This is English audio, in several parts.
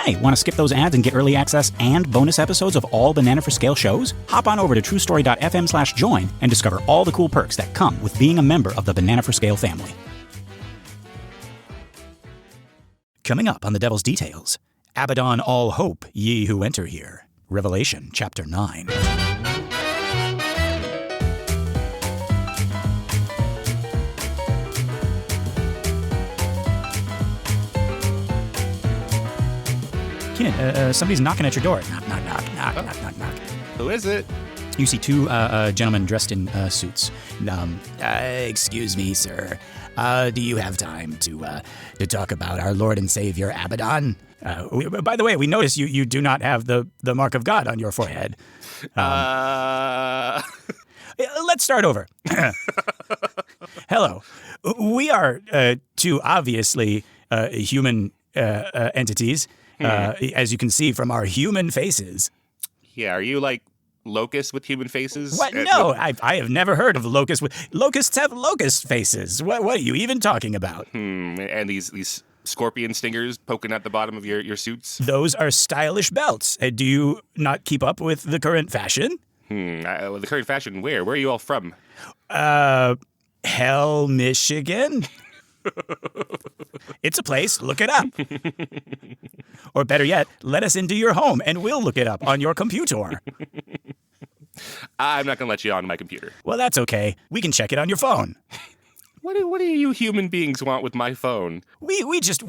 Hey, want to skip those ads and get early access and bonus episodes of all Banana for Scale shows? Hop on over to truestory.fm/join and discover all the cool perks that come with being a member of the Banana for Scale family. Coming up on The Devil's Details, Abaddon all hope, ye who enter here. Revelation chapter 9. Keenan, somebody's knocking at your door. Knock, knock, knock, knock, knock, knock, knock. Who is it? You see two gentlemen dressed in suits. Excuse me, sir. Do you have time to talk about our Lord and Savior Abaddon? By the way, we notice you do not have the mark of God on your forehead. Let's start over. Hello. We are two obviously human entities, as you can see from our human faces. Yeah, are you like locusts with human faces? What? No, I have never heard of locusts. Locusts have locust faces. What are you even talking about? And these scorpion stingers poking at the bottom of your suits? Those are stylish belts. Do you not keep up with the current fashion? The current fashion where? Where are you all from? Hell, Michigan? It's a place. Look it up. Or better yet, let us into your home and we'll look it up on your computer. I'm not going to let you on my computer. Well, that's okay. We can check it on your phone. What do you human beings want with my phone? We just...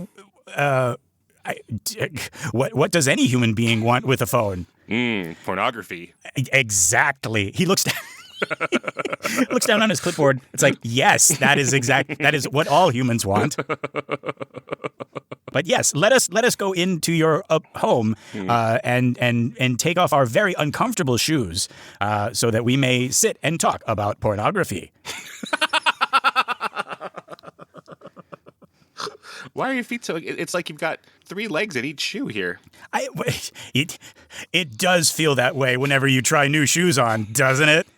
what does any human being want with a phone? Pornography. Exactly. He looks down... looks down on his clipboard. It's like, yes, that is what all humans want. But yes, let us go into your home and take off our very uncomfortable shoes so that we may sit and talk about pornography. Why are your feet so... It's like you've got 3 legs in each shoe here. It does feel that way whenever you try new shoes on, doesn't it?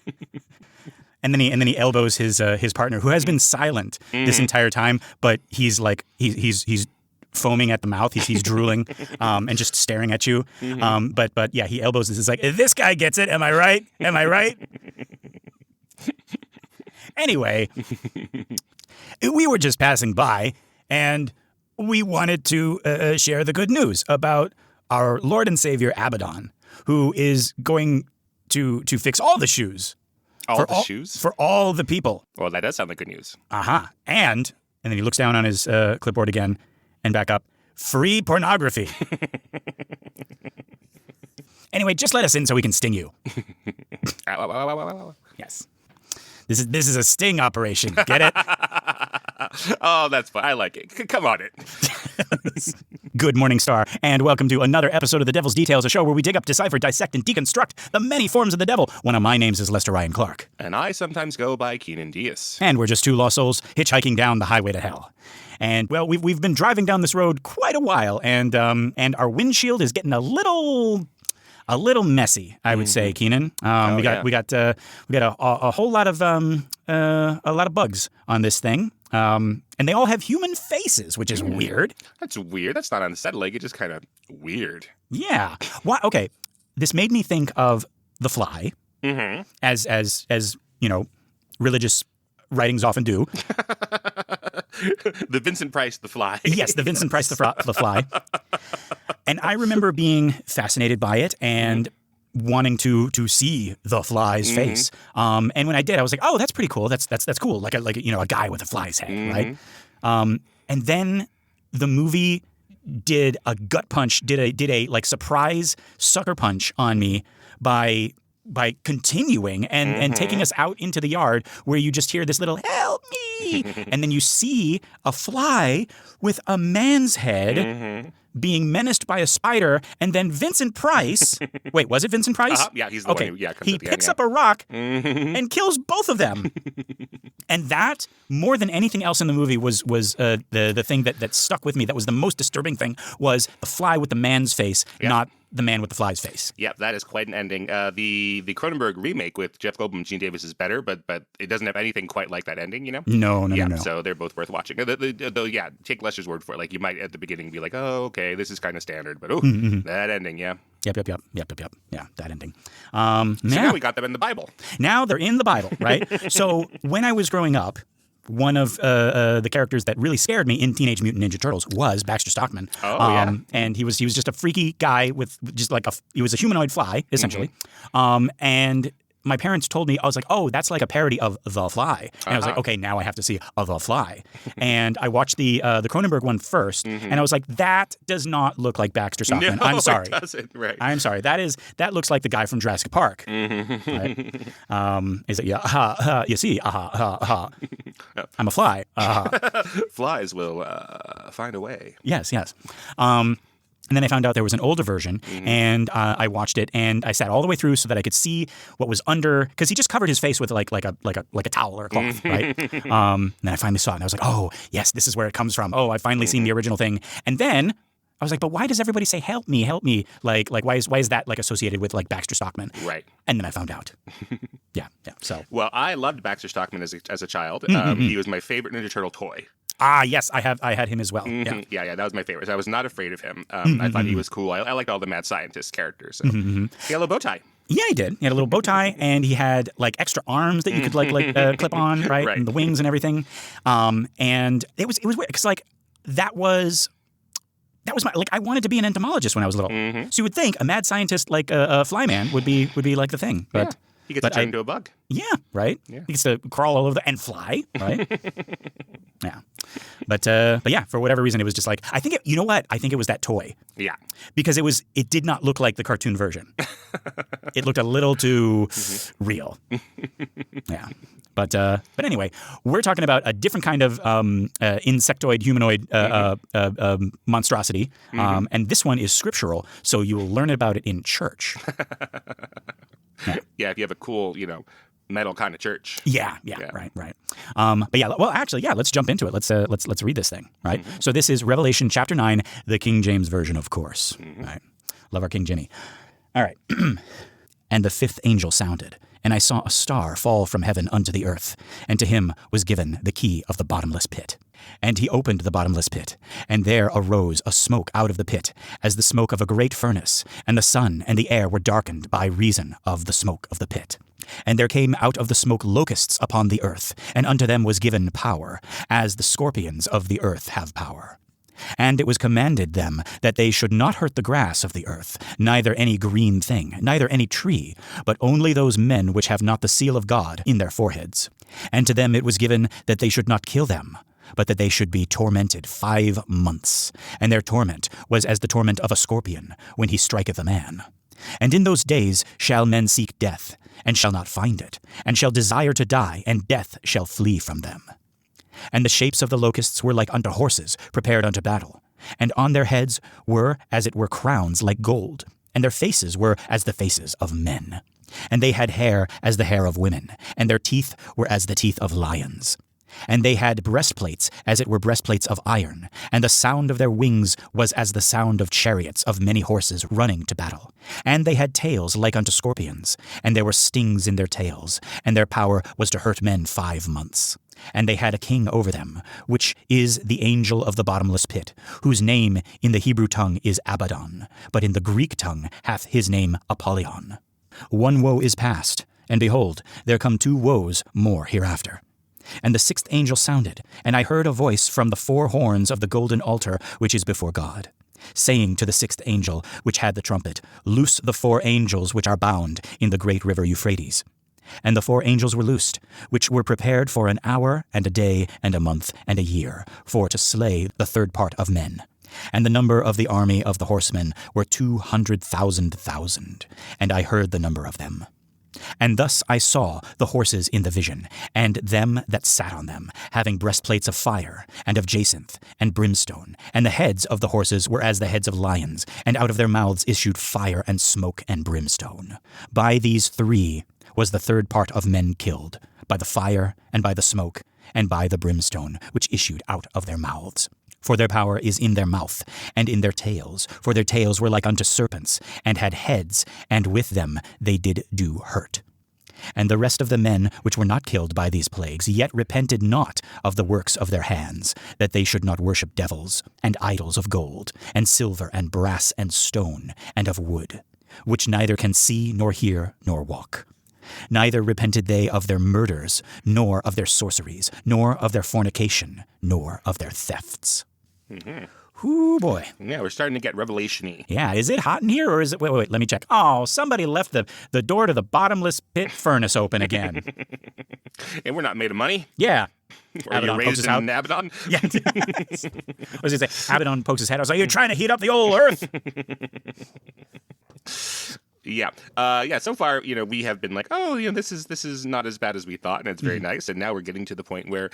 And then he elbows his partner, who has been silent this entire time, but he's like he's foaming at the mouth, he's drooling, and just staring at you. But yeah, he elbows this. It's like, this guy gets it. Am I right? Am I right? Anyway, we were just passing by, and we wanted to share the good news about our Lord and Savior Abaddon, who is going to fix all the shoes. Shoes? For all the people. Well, that does sound like good news. And then he looks down on his clipboard again and back up. Free pornography. Anyway, just let us in so we can sting you. Yes. This is a sting operation. Get it? Oh, that's fun. I like it. Come on it. Good morning, Star, and welcome to another episode of The Devil's Details, a show where we dig up, decipher, dissect, and deconstruct the many forms of the devil. One of my names is Lester Ryan Clark. And I sometimes go by Keenan Diaz. And we're just two lost souls hitchhiking down the highway to hell. And, well, we've been driving down this road quite a while, and our windshield is getting a little messy, I would say, Keenan. We got a whole lot of bugs on this thing. And they all have human faces, which is weird. That's weird. That's not unsettling. It's just kind of weird. Yeah. Why? Okay. This made me think of The Fly, as you know, religious writings often do. The Vincent Price, The Fly. Yes, the Vincent Price, The Fly. And I remember being fascinated by it and wanting to see the fly's face. And when I did, I was like, oh, that's pretty cool. That's cool. Like a guy with a fly's head, right? And then the movie did a gut punch, did a like surprise sucker punch on me by continuing and taking us out into the yard where you just hear this little help me, and then you see a fly with a man's head being menaced by a spider, and then Vincent Price. Wait, was it Vincent Price? Yeah, he's the one who comes he picks up a rock and kills both of them. And that, more than anything else in the movie, was the thing that stuck with me. That was the most disturbing thing, was the fly with the man's face, not the man with the fly's face. Yep, that is quite an ending. The Cronenberg remake with Jeff Goldblum and Gene Davis is better, but it doesn't have anything quite like that ending, you know? No. So they're both worth watching. Though, yeah, take Lester's word for it. Like, you might at the beginning be like, oh, okay, this is kind of standard, but that ending, yeah. Yep. Yeah, that ending. So now we got them in the Bible. Now they're in the Bible, right? So when I was growing up, one of the characters that really scared me in Teenage Mutant Ninja Turtles was Baxter Stockman. Yeah. And he was just a freaky guy with just like he was a humanoid fly, essentially. And my parents told me, I was like, oh, that's like a parody of The Fly. And I was like, okay, now I have to see The Fly. And I watched the Cronenberg one first, and I was like, that does not look like Baxter Stockman. No, I'm sorry. It doesn't. Right. I'm sorry. That looks like the guy from Jurassic Park. Right? Is it? Yeah. You see, I'm a fly. Flies will find a way. Yes. And then I found out there was an older version, and I watched it, and I sat all the way through so that I could see what was under, because he just covered his face with like a towel or a cloth, right? And then I finally saw it, and I was like, oh yes, this is where it comes from. Oh, I've finally seen the original thing. And then I was like, but why does everybody say help me? Like why is that like associated with like Baxter Stockman? Right. And then I found out. Yeah. So. Well, I loved Baxter Stockman as a child. He was my favorite Ninja Turtle toy. Ah, yes, I had him as well. Yeah, that was my favorite. I was not afraid of him. I thought he was cool. I liked all the mad scientist characters. So. He had a little bow tie. Yeah, he did. He had a little bow tie, and he had like extra arms that you could like clip on, right? And the wings and everything. And it was weird because like that was my, like, I wanted to be an entomologist when I was little. So you would think a mad scientist like a flyman would be like the thing, but. Yeah. He gets to turn into a bug. Yeah, right? Yeah. He gets to crawl all over and fly, right? Yeah. But yeah, for whatever reason, it was just like, I think you know what? I think it was that toy. Yeah. Because it did not look like the cartoon version. It looked a little too real. Yeah. But anyway, we're talking about a different kind of insectoid, humanoid monstrosity. And this one is scriptural, so you will learn about it in church. Yeah, if you have a cool, metal kind of church. Yeah, right. But yeah, well, actually, yeah, let's jump into it. Let's read this thing, right? So this is Revelation chapter 9, the King James version, of course. Right. Love our King Jimmy. All right. And the fifth angel sounded, and I saw a star fall from heaven unto the earth, and to him was given the key of the bottomless pit. And he opened the bottomless pit, and there arose a smoke out of the pit, as the smoke of a great furnace, and the sun and the air were darkened by reason of the smoke of the pit. And there came out of the smoke locusts upon the earth, and unto them was given power, as the scorpions of the earth have power. And it was commanded them that they should not hurt the grass of the earth, neither any green thing, neither any tree, but only those men which have not the seal of God in their foreheads. And to them it was given that they should not kill them, but that they should be tormented 5 months. And their torment was as the torment of a scorpion, when he striketh a man. And in those days shall men seek death, and shall not find it, and shall desire to die, and death shall flee from them. And the shapes of the locusts were like unto horses prepared unto battle, and on their heads were as it were crowns like gold, and their faces were as the faces of men. And they had hair as the hair of women, and their teeth were as the teeth of lions. And they had breastplates as it were breastplates of iron, and the sound of their wings was as the sound of chariots of many horses running to battle. And they had tails like unto scorpions, and there were stings in their tails, and their power was to hurt men 5 months. And they had a king over them, which is the angel of the bottomless pit, whose name in the Hebrew tongue is Abaddon, but in the Greek tongue hath his name Apollyon. One woe is past, and behold, there come 2 woes more hereafter. And the sixth angel sounded, and I heard a voice from the 4 horns of the golden altar which is before God, saying to the sixth angel which had the trumpet, Loose the 4 angels which are bound in the great river Euphrates. And the 4 angels were loosed, which were prepared for an hour, and a day, and a month, and a year, for to slay the 3rd part of men. And the number of the army of the horsemen were 200,000,000, and I heard the number of them. And thus I saw the horses in the vision, and them that sat on them, having breastplates of fire, and of jacinth, and brimstone. And the heads of the horses were as the heads of lions, and out of their mouths issued fire, and smoke, and brimstone. By these 3 was the 3rd part of men killed, by the fire, and by the smoke, and by the brimstone, which issued out of their mouths. for their power is in their mouth, and in their tails, for their tails were like unto serpents, and had heads, and with them they did do hurt. And the rest of the men which were not killed by these plagues yet repented not of the works of their hands, that they should not worship devils, and idols of gold, and silver, and brass, and stone, and of wood, which neither can see, nor hear, nor walk. Neither repented they of their murders, nor of their sorceries, nor of their fornication, nor of their thefts. Mm-hmm. Ooh, boy. Yeah, we're starting to get revelation-y. Yeah, is it hot in here, or is it... Wait, let me check. Oh, somebody left the door to the bottomless pit furnace open again. And we're not made of money. Yeah. Are you raised in Abaddon? Yeah. What was he say? Abaddon pokes his head. I was like, you're trying to heat up the old earth? Yeah. So far, we have been like, oh, this is not as bad as we thought, and it's very nice. And now we're getting to the point where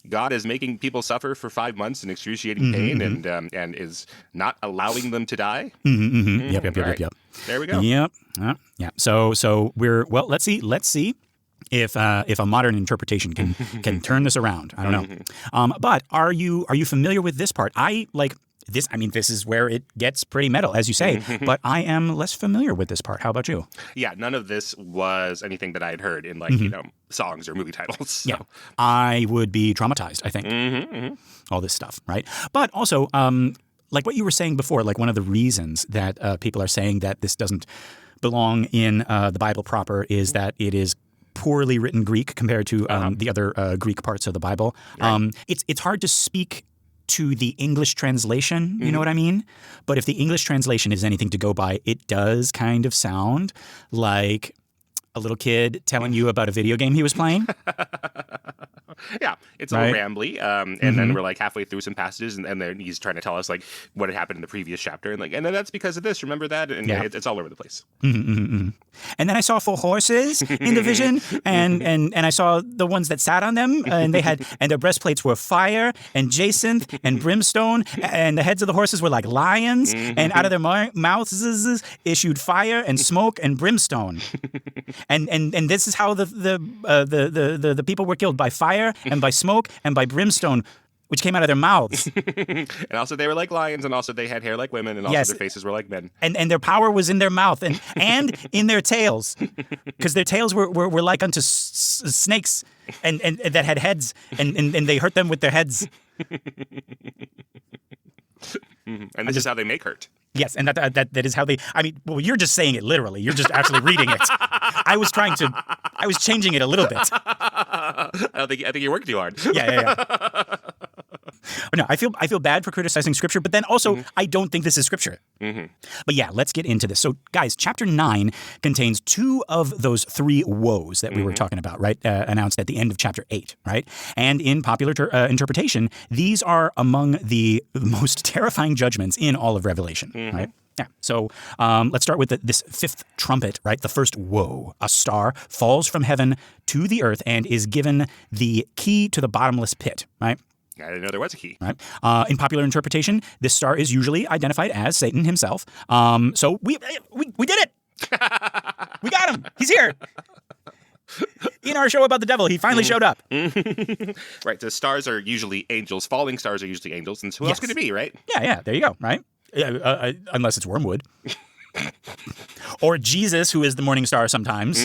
God is making people suffer for 5 months in excruciating pain, and is not allowing them to die. Yep. There we go. Yep. Yeah. So we're let's see if a modern interpretation can turn this around. I don't know. But are you familiar with this part? I like. This is where it gets pretty metal, as you say, but I am less familiar with this part. How about you? Yeah, none of this was anything that I had heard in songs or movie titles. So. Yeah, I would be traumatized, I think. All this stuff, right? But also, like what you were saying before, like one of the reasons that people are saying that this doesn't belong in the Bible proper is that it is poorly written Greek compared to the other Greek parts of the Bible. Right. It's hard to speak to the English translation, you know what I mean? But if the English translation is anything to go by, it does kind of sound like a little kid telling you about a video game he was playing. Yeah, it's a little rambly, and then we're like halfway through some passages, and then he's trying to tell us like what had happened in the previous chapter, and then that's because of this. Remember that? And it's all over the place. And then I saw 4 horses in the vision, and I saw the ones that sat on them, and their breastplates were fire and jacinth and brimstone, and the heads of the horses were like lions, and out of their mouths issued fire and smoke and brimstone. And this is how the people were killed, by fire and by smoke and by brimstone, which came out of their mouths. And also they were like lions, and also they had hair like women, and also their faces were like men. And their power was in their mouth and in their tails, because their tails were like unto snakes and that had heads, and they hurt them with their heads. And this is how they make hurt. Yes, and that is how they. I mean, well, you're just saying it literally. You're just actually reading it. I was changing it a little bit. I think you worked too hard. Yeah. No, I feel bad for criticizing scripture, but then also I don't think this is scripture. But yeah, let's get into this. So, guys, chapter 9 contains 2 of those 3 woes that we were talking about, right? Announced at the end of chapter 8, right? And in popular interpretation, these are among the most terrifying judgments in all of Revelation, right? Yeah. So let's start with this 5th trumpet, right? The first woe. A star falls from heaven to the earth and is given the key to the bottomless pit, right? I didn't know there was a key. Right. In popular interpretation, this star is usually identified as Satan himself. So we did it. We got him. He's here. In our show about the devil, he finally showed up. Right. The stars are usually angels. Falling stars are usually angels. And so who else could it be, right? Yeah. There you go. Right. Unless it's wormwood. Or Jesus, who is the morning star sometimes.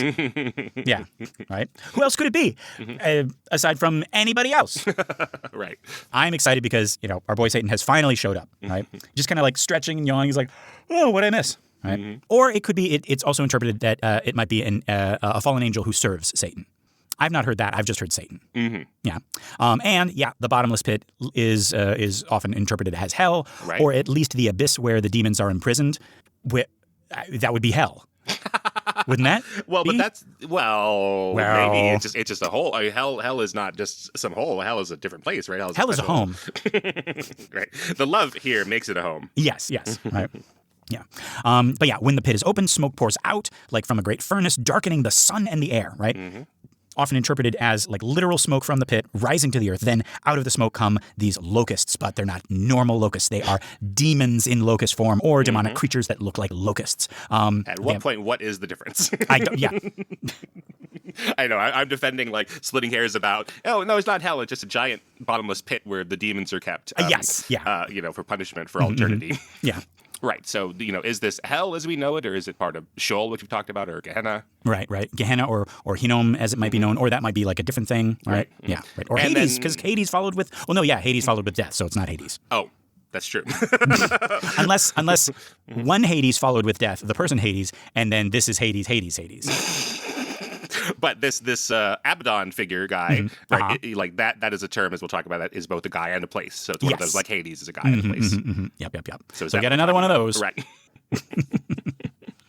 Yeah, right? Who else could it be? Aside from anybody else. Right. I'm excited because, our boy Satan has finally showed up, right? Just kind of like stretching and yawning. He's like, oh, what'd I miss? Right? Or it could be, it's also interpreted that it might be a fallen angel who serves Satan. I've not heard that. I've just heard Satan. Yeah. The bottomless pit is often interpreted as hell, right. Or at least the abyss where the demons are imprisoned. That would be hell. Wouldn't that? Well, but that's maybe it's just a hole. I mean, hell is not just some hole. Hell is a different place, right? Hell is a home. Right. The love here makes it a home. Yes. Right. Yeah. But yeah, when the pit is open, smoke pours out like from a great furnace, darkening the sun and the air, right? Often interpreted as like literal smoke from the pit rising to the earth. Then out of the smoke come these locusts, but they're not normal locusts. They are demons in locust form or demonic creatures that look like locusts. At what point, what is the difference? Yeah. I know. I'm defending like splitting hairs about. Oh no, it's not hell. It's just a giant bottomless pit where the demons are kept. Yes. Yeah. For punishment for all eternity. Yeah. Right. So is this hell as we know it, or is it part of Sheol, which we've talked about, or Gehenna? Right. Gehenna or Hinnom, as it might be known, or that might be like a different thing. Right. Yeah. Right. Or Hades, because Hades followed with. Well, no. Yeah. Hades followed with death, so it's not Hades. Oh. That's true. unless one Hades followed with death, the person Hades, and then this is Hades. But this Abaddon figure guy, right? Like that is a term, as we'll talk about. That is both a guy and a place. So it's one of those, like Hades is a guy and a place. Yep. So we got another one of those, right?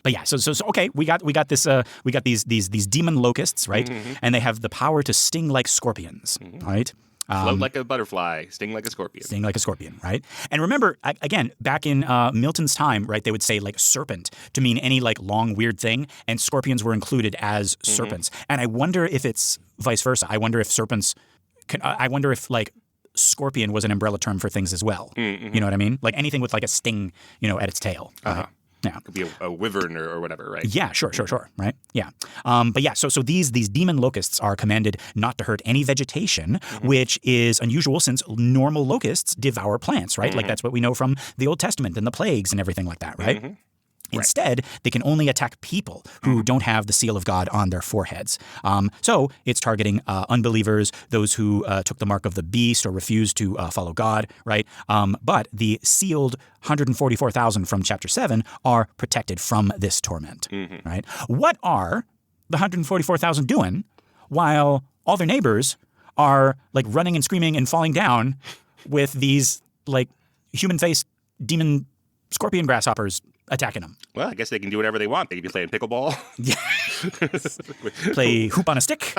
But yeah, so okay, we got these demon locusts, right? And they have the power to sting like scorpions, right? Float like a butterfly, sting like a scorpion. Sting like a scorpion, right? And remember, again, back in Milton's time, right, they would say like serpent to mean any like long, weird thing, and scorpions were included as serpents. And I wonder if it's vice versa. I wonder if I wonder if like scorpion was an umbrella term for things as well. You know what I mean? Like anything with like a sting, at its tail. Right? Yeah. It could be a wyvern or whatever, right? Yeah, sure, right? Yeah. But yeah, so these demon locusts are commanded not to hurt any vegetation, which is unusual since normal locusts devour plants, right? Like that's what we know from the Old Testament and the plagues and everything like that, right? Instead, they can only attack people who don't have the seal of God on their foreheads. So it's targeting unbelievers, those who took the mark of the beast or refused to follow God, right? But the sealed 144,000 from chapter 7 are protected from this torment, right? What are the 144,000 doing while all their neighbors are like running and screaming and falling down with these like human-faced demon scorpion grasshoppers attacking them? Well, I guess they can do whatever they want. They can be playing pickleball. Yeah. Play hoop on a stick.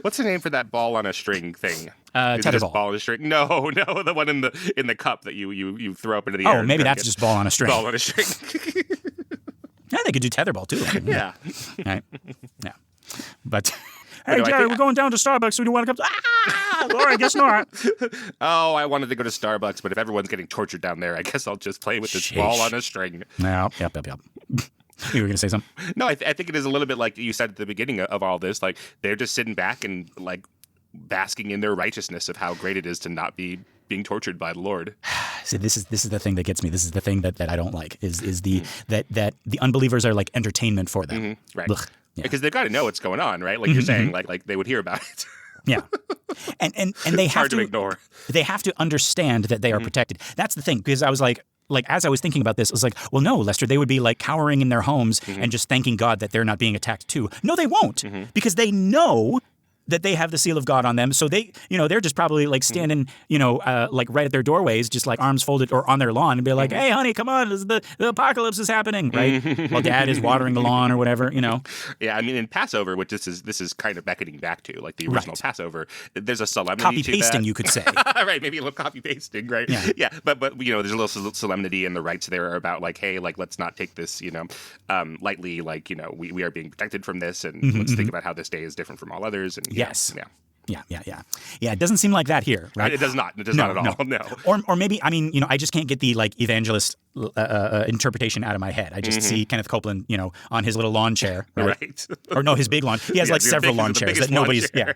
What's the name for that ball on a string thing? Tetherball. Ball on a string? No, the one in the cup that you throw up into the air. Oh, maybe that's just ball on a string. Ball on a string. Yeah, they could do tetherball too. Yeah. Right. Yeah. But hey, Jerry, we're going down to Starbucks. So do you want to come? Laura, I guess not. Oh, I wanted to go to Starbucks, but if everyone's getting tortured down there, I guess I'll just play with this ball on a string. No, yep. You were going to say something? No, I think it is a little bit like you said at the beginning of all this. Like they're just sitting back and like basking in their righteousness of how great it is to not be being tortured by the Lord. See, this is the thing that gets me. This is the thing that I don't like. Is the that the unbelievers are like entertainment for them. Right. Ugh. Yeah. Because they've got to know what's going on, right? Like you're saying, like they would hear about it. Yeah. And they have hard to ignore. They have to understand that they are protected. That's the thing, because I was like as I was thinking about this, I was like, well, no, Lester, they would be like cowering in their homes and just thanking God that they're not being attacked too. No, they won't, because they know that they have the seal of God on them. So they, they're just probably like standing, like right at their doorways, just like arms folded or on their lawn and be like, hey, honey, come on, the apocalypse is happening, right? While dad is watering the lawn or whatever, Yeah, I mean, in Passover, which this is kind of beckoning back to, like the original Passover, there's a solemnity to that. Copy-pasting, you could say. Right, maybe a little copy-pasting, right? Yeah. But there's a little solemnity, and the rites there are about like, hey, like, let's not take this, lightly, like, we are being protected from this, and let's think about how this day is different from all others, and yes. Yeah. Yeah, it doesn't seem like that here, right? It does not. It does not at all. No. Or maybe, I mean, I just can't get the like evangelist interpretation out of my head. I just see Kenneth Copeland, on his little lawn chair, right? Or no, his big lawn. He has like several lawn chairs that nobody's. Yeah.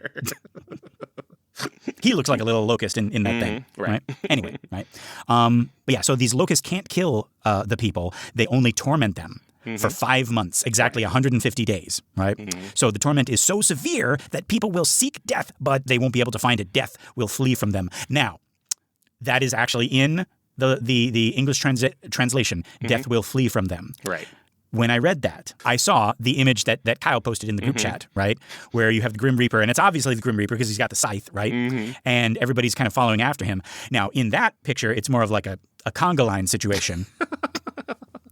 He looks like a little locust in that thing, right? Anyway, right? But yeah, so these locusts can't kill the people; they only torment them. For 5 months, exactly 150 days, right? So the torment is so severe that people will seek death, but they won't be able to find it. Death will flee from them. Now, that is actually in the English translation. Death will flee from them. Right. When I read that, I saw the image that Kyle posted in the group chat, right? Where you have the Grim Reaper, and it's obviously the Grim Reaper because he's got the scythe, right? And everybody's kind of following after him. Now, in that picture, it's more of like a conga line situation.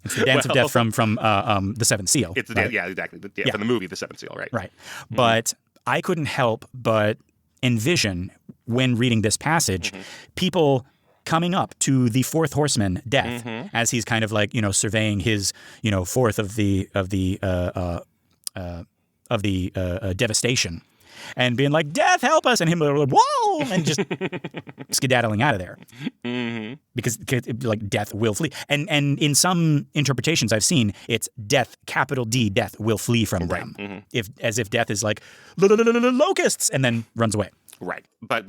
It's the dance of death from the Seventh Seal. It's right? Yeah, exactly. From the movie The Seventh Seal, right? Right. But I couldn't help but envision, when reading this passage, people coming up to the fourth horseman, Death, as he's kind of like surveying his fourth of the devastation, and being like, "Death, help us!" and him like, "Whoa!" and just skedaddling out of there because like death will flee. And in some interpretations I've seen, it's death, capital D, death will flee from them, as if death is like locusts and then runs away. Right. But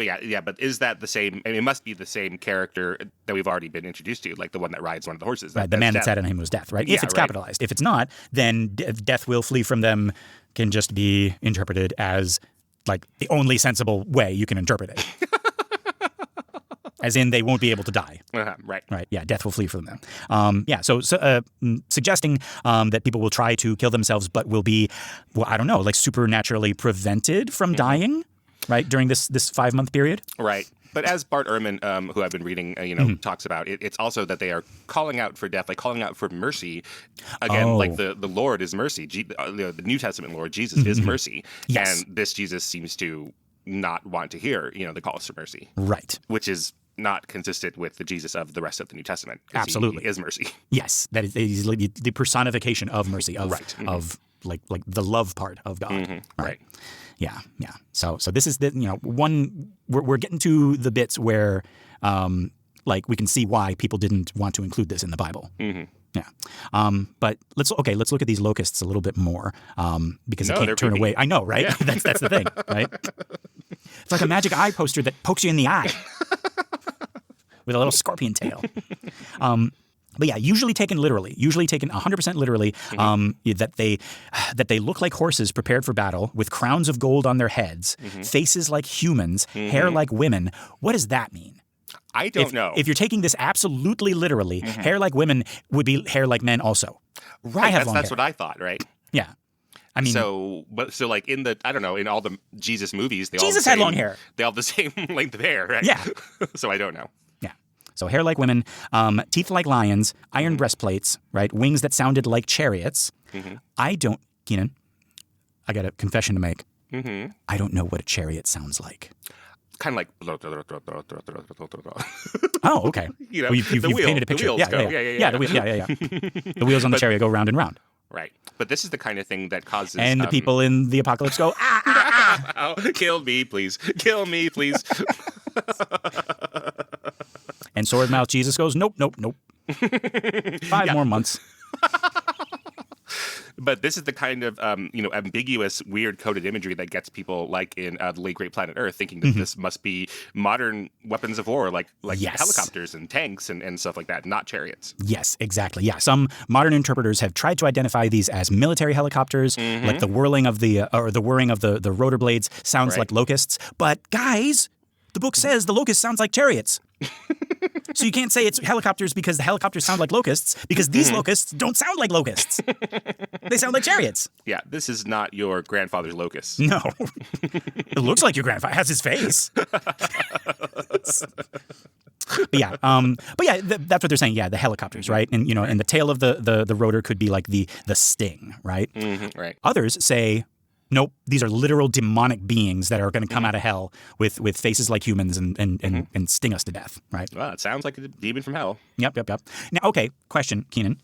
is that the same? I mean, it must be the same character that we've already been introduced to, like the one that rides one of the horses. Right, the man that sat on him was death, right? Yeah, if it's capitalized. If it's not, then death will flee from them can just be interpreted as like the only sensible way you can interpret it. As in, they won't be able to die. Right. Right. Yeah. Death will flee from them. Suggesting that people will try to kill themselves, but will be, well, I don't know, like supernaturally prevented from dying, right, during this 5-month period. Right. But as Bart Ehrman, who I've been reading, talks about, it's also that they are calling out for death, like calling out for mercy. Again, like the Lord is mercy. The New Testament Lord, Jesus, is mercy. Yes. And this Jesus seems to not want to hear, the calls for mercy. Right. Which is not consistent with the Jesus of the rest of the New Testament. Absolutely. He is mercy. Yes. That is the personification of mercy, of like the love part of God. Right. Yeah. So this is the one we're getting to the bits where like we can see why people didn't want to include this in the Bible. Yeah. But let's look at these locusts a little bit more because they can't turn away. I know, right? Yeah. that's the thing, right? It's like a magic eye poster that pokes you in the eye with a little scorpion tail. But yeah, usually taken 100% literally, that they look like horses prepared for battle with crowns of gold on their heads, faces like humans, hair like women. What does that mean? I don't know. If you're taking this absolutely literally, hair like women would be hair like men also. Right. That's what I thought, right? Yeah. I mean, so like in in all the Jesus movies, Jesus had long hair. They all have the same length of hair, right? Yeah. So I don't know. Yeah. So hair like women, teeth like lions, iron breastplates, right? Wings that sounded like chariots. Keenan, I got a confession to make. I don't know what a chariot sounds like. Kind of like. Oh, okay. You've painted a picture. The wheels go. Yeah. The wheels on the chariot go round and round. Right. But this is the kind of thing that causes... And the people in the apocalypse go, Oh, kill me, please. Kill me, please. And sword mouth Jesus goes, nope. 5 more months. But this is the kind of, ambiguous, weird coded imagery that gets people like in the late Great Planet Earth thinking that this must be modern weapons of war, like helicopters and tanks and stuff like that, not chariots. Yes, exactly. Yeah, some modern interpreters have tried to identify these as military helicopters, like the whirring of the rotor blades sounds like locusts. But guys, the book says the locusts sounds like chariots. So you can't say it's helicopters because the helicopters sound like locusts, because these locusts don't sound like locusts. They sound like chariots. Yeah, this is not your grandfather's locust. No. It looks like your grandfather. It has his face. That's what they're saying. Yeah, the helicopters, right? And and the tail of the rotor could be like the sting, right? Right. Others say, nope, these are literal demonic beings that are going to come out of hell with faces like humans and sting us to death, right? Well, it sounds like a demon from hell. Yep. Now, okay, question, Keenan.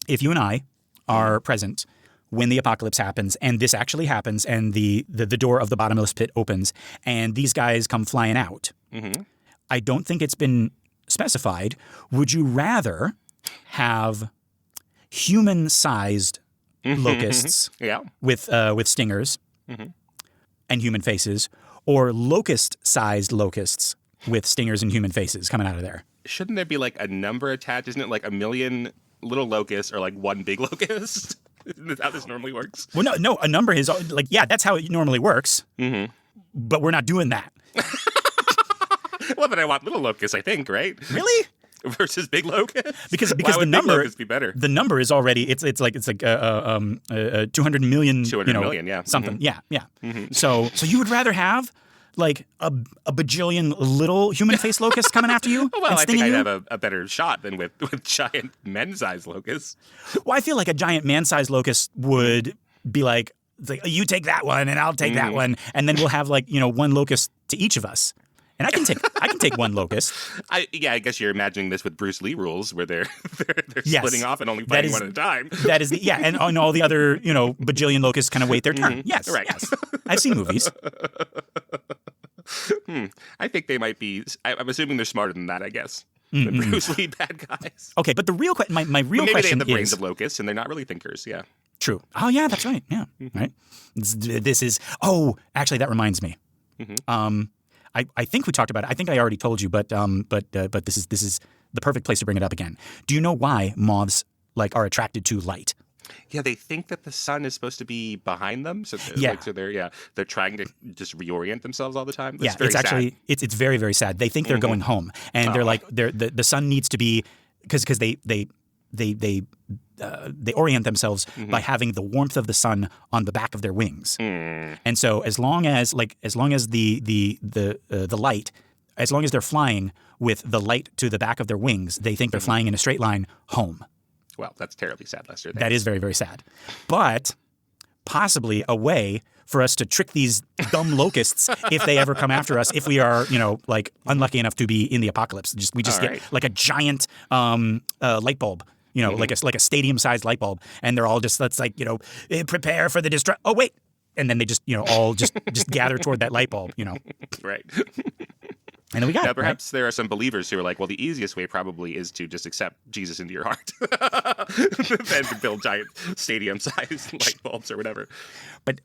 If you and I are present when the apocalypse happens, and this actually happens, and the door of the bottomless pit opens, and these guys come flying out, I don't think it's been specified. Would you rather have human-sized locusts with stingers and human faces, or locust-sized locusts with stingers and human faces coming out of there? Shouldn't there be like a number attached? Isn't it like 1 million little locusts or like one big locust? Isn't that how this normally works? Well, no, a number is like, yeah, that's how it normally works. But we're not doing that. Well, but I want little locusts, I think, right? Really? Versus big locusts? Because Why would the number big locusts be better? The number is already it's like 200 million. 200 million, yeah. Something, yeah. So you would rather have like a bajillion little human face locusts coming after you? Well, I think I'd have a better shot than with giant man-sized locusts. Well, I feel like a giant man-sized locust would be like, you take that one and I'll take that one, and then we'll have like one locust to each of us. And I can take one locust. I guess you're imagining this with Bruce Lee rules, where they're Yes. splitting off and only fighting one at a time. That is and all the other bajillion locusts kind of wait their turn. Yes, Right. yes. I've seen movies. I think they might be. I'm assuming they're smarter than that. I guess. The Bruce Lee bad guys. Okay, but the real my real Maybe question they have the brains is of locusts, and they're not really thinkers. Yeah. true. Oh yeah, that's right. Yeah, right. This is. Oh, actually, that reminds me. I think we talked about it. I think I already told you, but this is the perfect place to bring it up again. Do you know why moths are attracted to light? Yeah, they think that the sun is supposed to be behind them, so they're trying to just reorient themselves all the time. That's very it's actually sad. it's very, very sad. They think they're going home, and they're like the sun needs to be because they orient themselves by having the warmth of the sun on the back of their wings, and so as long as the light, as long as they're flying with the light to the back of their wings, they think they're flying in a straight line home. Well, that's terribly sad, Lester. That is very, very sad. But possibly a way for us to trick these dumb locusts if they ever come after us, if we are, unlucky enough to be in the apocalypse. We just get like a giant light bulb, like a stadium-sized light bulb, and they're all just prepare for the destruction. Oh wait, and then they just all just gather toward that light bulb, Right. And then we got now, it. perhaps there are some believers who are like, well, the easiest way probably is to just accept Jesus into your heart than to build giant stadium-sized light bulbs or whatever. But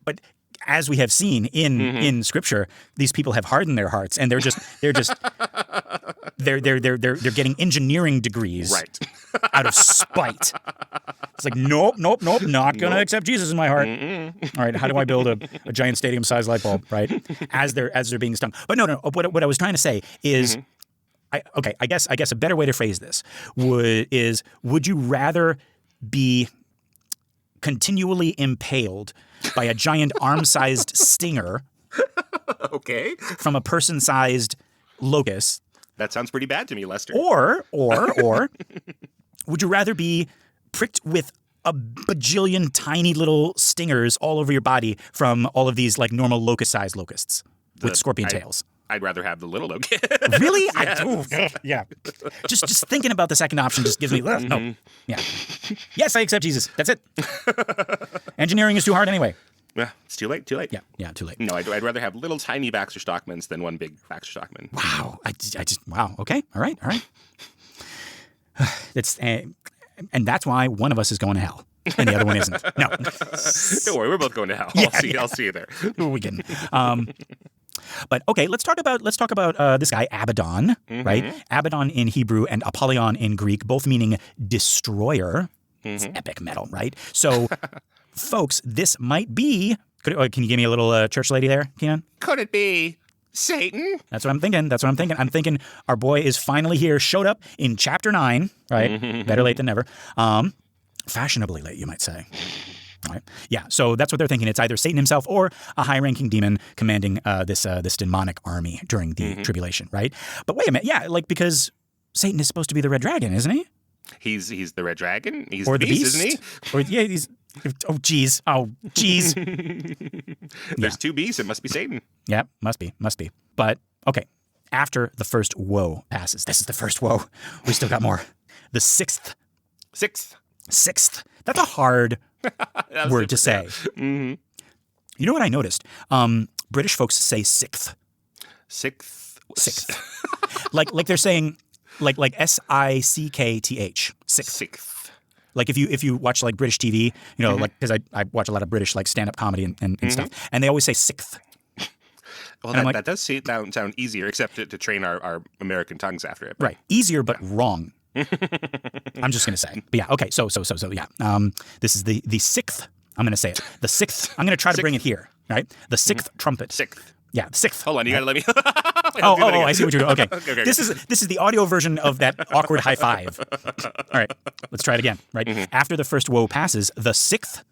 as we have seen in Scripture, these people have hardened their hearts, and they're getting engineering degrees out of spite. It's like nope, not gonna accept Jesus in my heart. All right, how do I build a giant stadium-sized light bulb? Right, as they're being stung. But no. What I was trying to say is, I guess a better way to phrase this would you rather be continually impaled by a giant arm-sized stinger from a person-sized locust? That sounds pretty bad to me, Lester. Or would you rather be pricked with a bajillion tiny little stingers all over your body from all of these normal locust-sized locusts with scorpion tails? I'd rather have the little locust. Really? Yes. Yeah. Just thinking about the second option just gives me no. Yeah. Yes, I accept Jesus. That's it. Engineering is too hard anyway. Yeah, it's too late. Yeah, too late. No, I'd rather have little tiny Baxter Stockmans than one big Baxter Stockman. Wow. Wow. Okay. All right. It's and that's why one of us is going to hell and the other one isn't. No. Don't worry, we're both going to hell. I'll see you there. We can. But okay, let's talk about this guy Abaddon, right? Abaddon in Hebrew and Apollyon in Greek, both meaning destroyer. It's epic metal, right? So, folks, this might be. Can you give me a little church lady there, Kenan? Could it be Satan? That's what I'm thinking. I'm thinking our boy is finally here, showed up in chapter 9, right? Better late than never. Fashionably late, you might say. All right. Yeah, so that's what they're thinking. It's either Satan himself or a high-ranking demon commanding this demonic army during the tribulation, right? But wait a minute, yeah, because Satan is supposed to be the red dragon, isn't he? He's the red dragon. He's or the beast, isn't he? Or he's. Oh geez. There's two beasts. It must be Satan. Yeah, must be. But okay, after the first woe passes, this is the first woe. We still got more. The sixth. That's a hard word to say. You know what I noticed? British folks say sixth. Sixth. like they're saying like SICKTH. Sixth. Like if you watch British TV, because I watch a lot of British stand-up comedy and stuff, and they always say sixth. Well, that does sound easier, except to train our American tongues after it. Right, easier but wrong. I'm just gonna say, but yeah, okay. So yeah. This is the sixth. I'm gonna say it. The sixth. I'm gonna try to bring it here. Right, the sixth trumpet. Sixth. Yeah, the sixth. Hold on, you gotta let me. I see what you're doing. Okay. Okay. This is the audio version of that awkward high five. All right, let's try it again. Right after the first woe passes, the sixth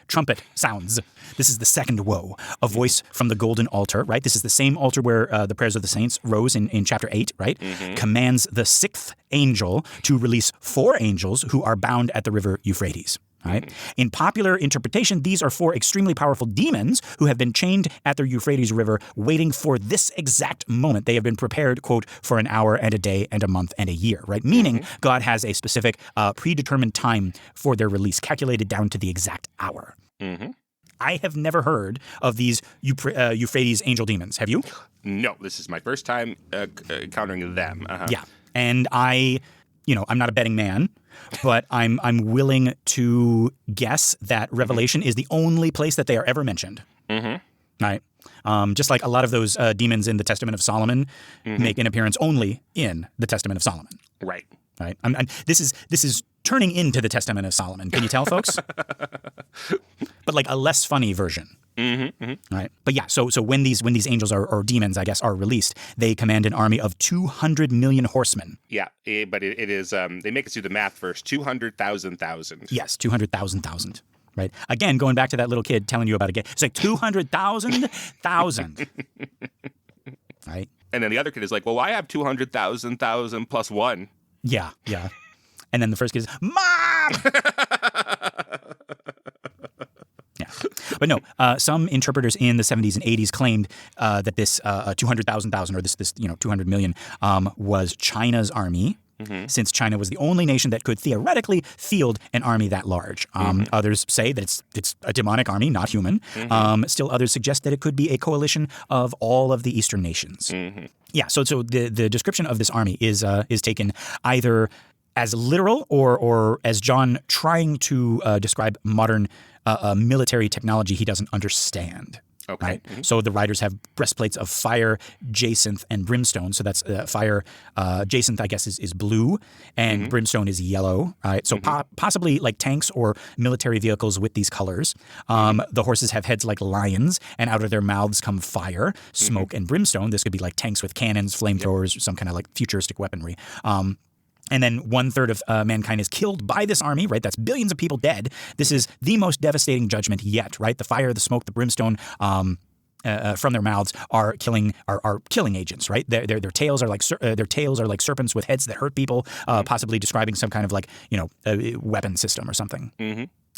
trumpet sounds. This is the second woe. A voice from the golden altar. Right. This is the same altar where the prayers of the saints rose in chapter 8. Right. Commands the sixth angel to release 4 angels who are bound at the river Euphrates. Right? In popular interpretation, these are four extremely powerful demons who have been chained at the Euphrates River waiting for this exact moment. They have been prepared, quote, for an hour and a day and a month and a year, right? Meaning God has a specific predetermined time for their release, calculated down to the exact hour. I have never heard of these Euphrates angel demons. Have you? No, this is my first time encountering them. Yeah. And I'm not a betting man, but I'm willing to guess that Revelation is the only place that they are ever mentioned. Right? Just like a lot of those demons in the Testament of Solomon make an appearance only in the Testament of Solomon. Right. Right. This is turning into the Testament of Solomon. Can you tell, folks? But like a less funny version. Right. But yeah, so when these angels or demons, I guess, are released, they command an army of 200 million horsemen. Yeah, but it is they make us do the math first. 200,000. Yes, 200,000. Right. Again, going back to that little kid telling you about a game. It's like 200,000. Right. And then the other kid is like, well, I have 200,000 plus one. Yeah. And then the first kid is, Mom! Yeah. But no, some interpreters in the 70s and 80s claimed that this 200,000 or this 200 million was China's army. Since China was the only nation that could theoretically field an army that large. Others say that it's a demonic army, not human. Still others suggest that it could be a coalition of all of the Eastern nations. Yeah, so the description of this army is taken either as literal or as John trying to describe modern military technology he doesn't understand. Okay. Right? So the riders have breastplates of fire, jacinth, and brimstone. So that's fire. Jacinth, I guess, is blue, and brimstone is yellow. Right. So possibly like tanks or military vehicles with these colors. The horses have heads like lions, and out of their mouths come fire, smoke, and brimstone. This could be like tanks with cannons, flamethrowers, some kind of like futuristic weaponry. And then 1/3 of mankind is killed by this army, right? That's billions of people dead. This is the most devastating judgment yet, right? The fire, the smoke, the brimstone from their mouths are killing agents, right? Their tails are like serpents with heads that hurt people, possibly describing some kind of like a weapon system or something.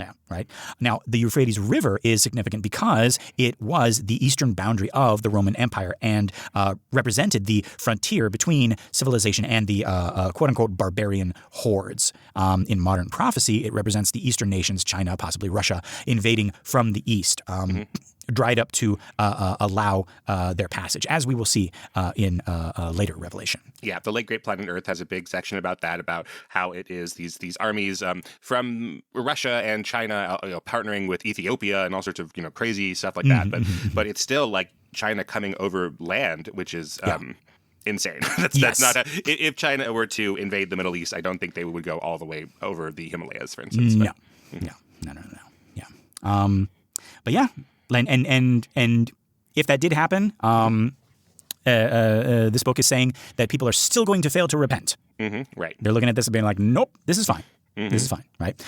Yeah, right. Now, the Euphrates River is significant because it was the eastern boundary of the Roman Empire and represented the frontier between civilization and the quote-unquote barbarian hordes. In modern prophecy, it represents the eastern nations, China, possibly Russia, invading from the east. Dried up to allow their passage, as we will see in later Revelation. Yeah, the late Great Planet Earth has a big section about that, about how it is these armies from Russia and China partnering with Ethiopia and all sorts of crazy stuff like that. But it's still like China coming over land, which is insane. That's not if China were to invade the Middle East, I don't think they would go all the way over the Himalayas, for instance. No. Yeah. But yeah. And if that did happen, this book is saying that people are still going to fail to repent. Right. They're looking at this and being like, nope, this is fine. This is fine, right?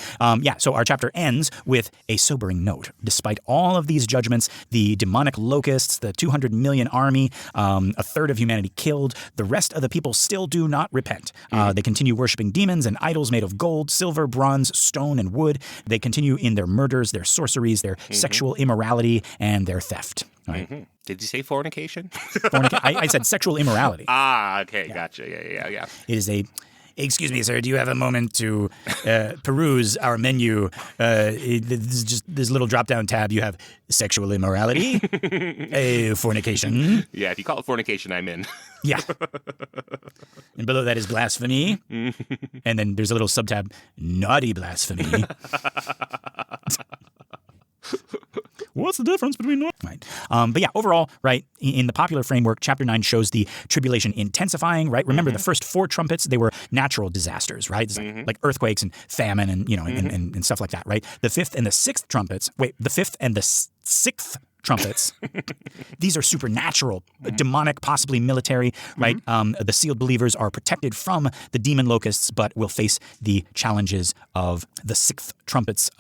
So our chapter ends with a sobering note. Despite all of these judgments, the demonic locusts, the 200 million army, 1/3 of humanity killed, the rest of the people still do not repent. They continue worshiping demons and idols made of gold, silver, bronze, stone, and wood. They continue in their murders, their sorceries, their sexual immorality, and their theft. Right? Did you say fornication? I said sexual immorality. Okay, yeah. Gotcha. Yeah. It is a... Excuse me, sir, do you have a moment to peruse our menu? This is just this little drop-down tab. You have sexual immorality, fornication. Yeah, if you call it fornication, I'm in. Yeah. And below that is blasphemy. And then there's a little sub-tab, naughty blasphemy. What's the difference between right? But yeah, overall, right, in the popular framework, chapter 9 shows the tribulation intensifying, right? Remember the first 4 trumpets, they were natural disasters, right? Like earthquakes and famine and, and stuff like that, right? The 5th and the 6th trumpets, the 5th and the 6th trumpets, these are supernatural, demonic, possibly military, right? The sealed believers are protected from the demon locusts, but will face the challenges of the 6th trumpet's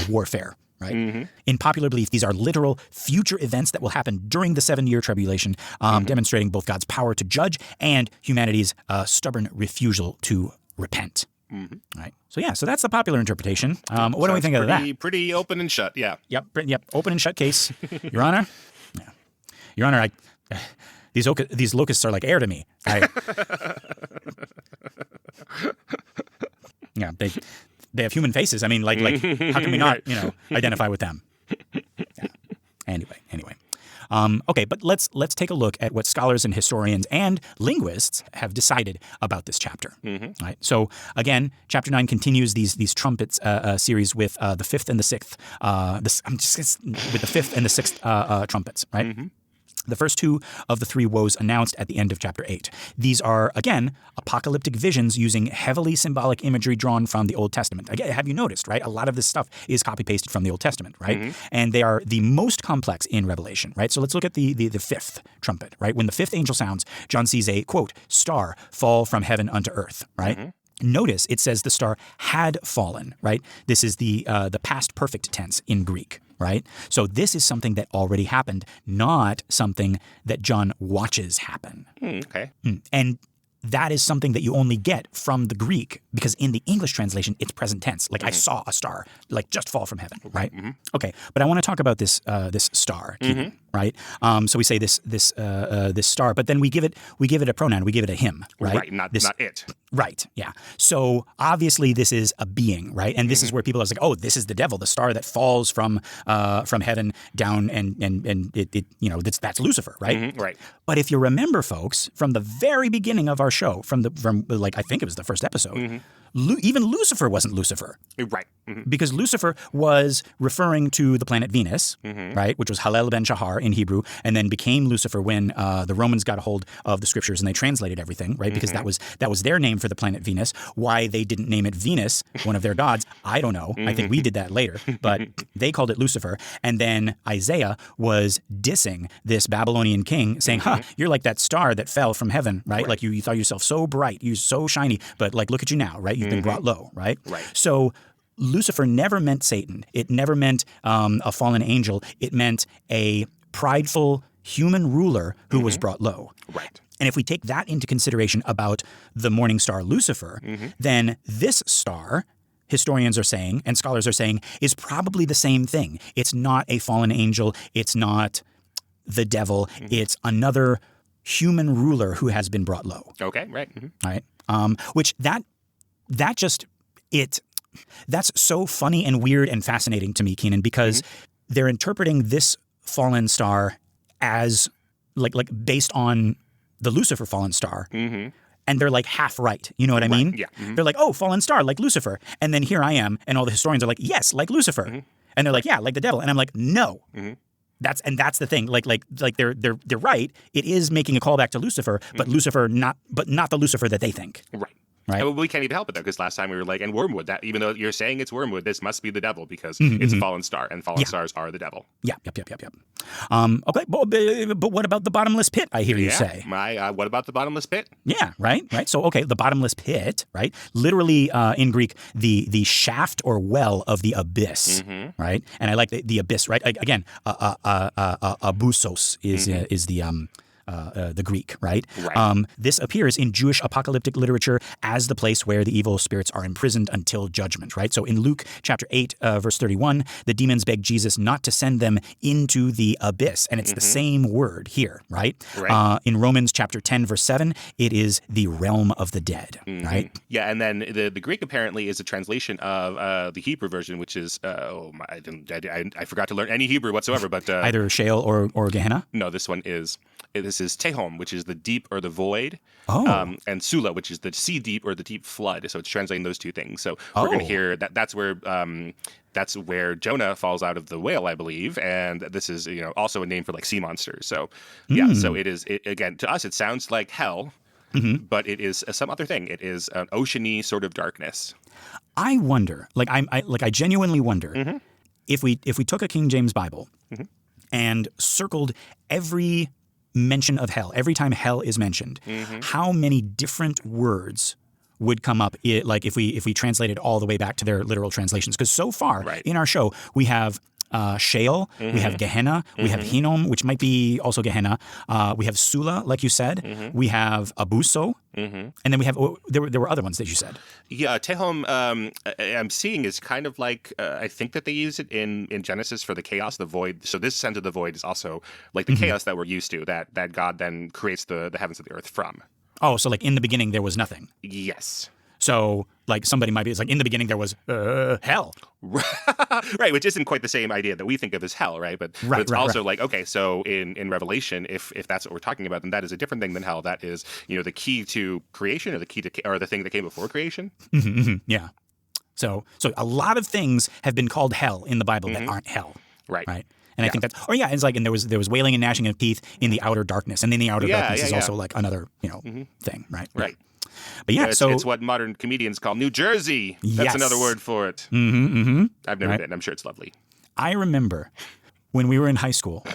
warfare. Right? In popular belief, these are literal future events that will happen during the 7-year tribulation, demonstrating both God's power to judge and humanity's stubborn refusal to repent. Right. So yeah, so that's the popular interpretation. What do we think of that? Pretty open and shut. Yeah. Yep. Open and shut case, Your Honor. Yeah. Your Honor, these locusts are like air to me. Yeah, they have human faces. I mean, like how can we not identify with them? Yeah. Anyway. Okay, but let's take a look at what scholars and historians and linguists have decided about this chapter. Right. So again, chapter 9 continues these trumpets series with the fifth and the sixth. With the fifth and the sixth trumpets. Right. The first two of the three woes announced at the end of chapter 8. These are, again, apocalyptic visions using heavily symbolic imagery drawn from the Old Testament. Again, have you noticed, right? A lot of this stuff is copy-pasted from the Old Testament, right? And they are the most complex in Revelation, right? So let's look at the fifth trumpet, right? When the fifth angel sounds, John sees a, quote, star fall from heaven unto earth, right? Notice it says the star had fallen, right? This is the past perfect tense in Greek. Right? So this is something that already happened, not something that John watches happen. Okay. And that is something that you only get from the Greek because in the English translation, it's present tense. Like I saw a star, like just fall from heaven, right? Okay, but I want to talk about this star, right? So we say this star, but then we give it a pronoun, we give it a him, right? Right, not it. Right, yeah. So obviously this is a being, right? And this is where people are like, oh, this is the devil, the star that falls from heaven down, and that's Lucifer, right? Right. But if you remember, folks, from the very beginning of our show, from I think it was the first episode, even Lucifer wasn't Lucifer. Right. Because Lucifer was referring to the planet Venus, right, which was Hallel ben Shahar in Hebrew, and then became Lucifer when the Romans got a hold of the scriptures and they translated everything, right, because that was their name for the planet Venus. Why they didn't name it Venus, one of their gods, I don't know. I think we did that later, but they called it Lucifer. And then Isaiah was dissing this Babylonian king, saying, you're like that star that fell from heaven, right? Like you thought yourself so bright, you're so shiny, but like look at you now, right? You've been brought low, right? So Lucifer never meant Satan. It never meant a fallen angel. It meant a prideful human ruler who was brought low. Right. And if we take that into consideration about the morning star Lucifer, then this star, historians are saying and scholars are saying, is probably the same thing. It's not a fallen angel. It's not the devil. It's another human ruler who has been brought low. Okay, right. Right. Which that's so funny and weird and fascinating to me, Keenan, because they're interpreting this fallen star as like based on the Lucifer fallen star. And they're like half right. You know what I mean? Yeah. They're like, oh, fallen star, like Lucifer. And then here I am, and all the historians are like, yes, like Lucifer. And they're like, yeah, like the devil. And I'm like, no. That's the thing. Like they're right. It is making a callback to Lucifer, but Lucifer not the Lucifer that they think. Right. Right. And we can't even help it though, because last time we were like, and wormwood. That even though you're saying it's wormwood, this must be the devil because it's a fallen star, and fallen stars are the devil. Yep. Okay, but what about the bottomless pit? I hear you say. What about the bottomless pit? Yeah. Right. So okay, the bottomless pit. Right. Literally in Greek, the shaft or well of the abyss. Right. And I like the abyss. Right. Again, abusos is the Greek, right? This appears in Jewish apocalyptic literature as the place where the evil spirits are imprisoned until judgment, right? So in Luke chapter 8, verse 31, the demons beg Jesus not to send them into the abyss. And it's the same word here, right? In Romans chapter 10, verse 7, it is the realm of the dead, right? Yeah, and then the Greek apparently is a translation of the Hebrew version, which is, I forgot to learn any Hebrew whatsoever, but... either Sheol or Gehenna? No, this is Tehom, which is the deep or the void, and Sula, which is the sea deep or the deep flood. So it's translating those two things. So we're going to hear that's where Jonah falls out of the whale, I believe, and this is also a name for like sea monsters. So yeah, so it is again to us it sounds like hell, but it is some other thing. It is an oceany sort of darkness. I wonder, I genuinely wonder if we took a King James Bible and circled every mention of hell, every time hell is mentioned, how many different words would come up if we translated all the way back to their literal translations? Because so far in our show, we have Sheol, we have Gehenna, we have Hinnom, which might be also Gehenna. We have Sula, like you said. We have Abuso, and then we have there were other ones that you said. Yeah, Tehom, I'm seeing is kind of like I think that they use it in Genesis for the chaos, the void. So this sense of the void is also like the chaos that we're used to, that God then creates the heavens and the earth from. Oh, so like in the beginning there was nothing. Yes. So like somebody might be, it's like in the beginning there was hell. Right, which isn't quite the same idea that we think of as hell, right? But it's also like, okay, so in Revelation, if that's what we're talking about, then that is a different thing than hell. That is, the key to creation, or the key to, or the thing that came before creation. Yeah. So a lot of things have been called hell in the Bible that aren't hell. Right. And I think that's, it's like, and there was wailing and gnashing of teeth in the outer darkness, and then the outer darkness is also like another, thing, right? Right. But it's what modern comedians call New Jersey. That's another word for it. I've never been. I'm sure it's lovely. I remember when we were in high school,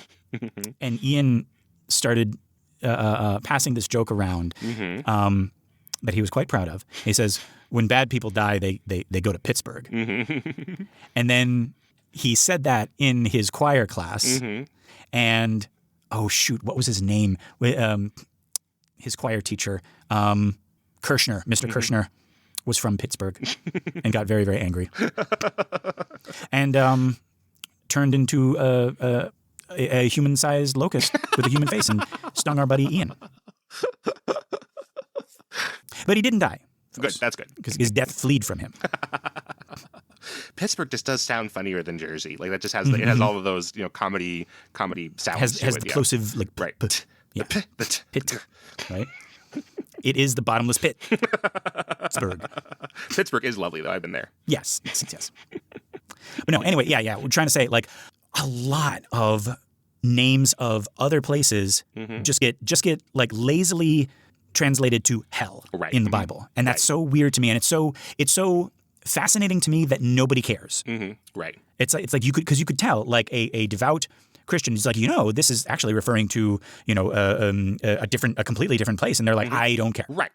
and Ian started passing this joke around that he was quite proud of. He says, when bad people die, they go to Pittsburgh. And then he said that in his choir class, and oh shoot, what was his name? His choir teacher, Kirshner, Mr. Kirshner, was from Pittsburgh and got very, very angry, and turned into a human-sized locust with a human face and stung our buddy Ian. But he didn't die. Good, that's good. Because his death fled from him. Pittsburgh just does sound funnier than Jersey. Like that just has it has all of those comedy sounds. Has the plosive like right. Pit, right? It is the bottomless pit. Pittsburgh is lovely though. I've been there. Yes. But no, anyway, yeah. We're trying to say like a lot of names of other places just get like lazily translated to hell in the Bible, and that's so weird to me, and it's so fascinating to me that nobody cares. Right. It's like you could tell like a devout Christian is like, this is actually referring to, a completely different place. And they're like, I don't care. Right.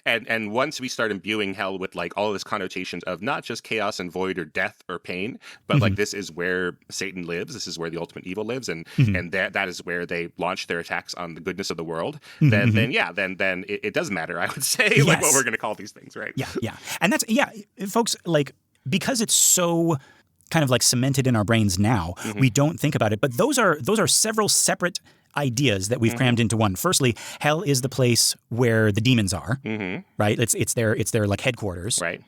And once we start imbuing hell with like all of this connotations of not just chaos and void or death or pain, but like this is where Satan lives. This is where the ultimate evil lives. And that is where they launch their attacks on the goodness of the world. Then it does matter, I would say, like what we're going to call these things. Right. Yeah. And that's, folks, like, because it's so kind of like cemented in our brains now, we don't think about it. But those are several separate ideas that we've crammed into one. Firstly, hell is the place where the demons are, right? It's their like headquarters, right?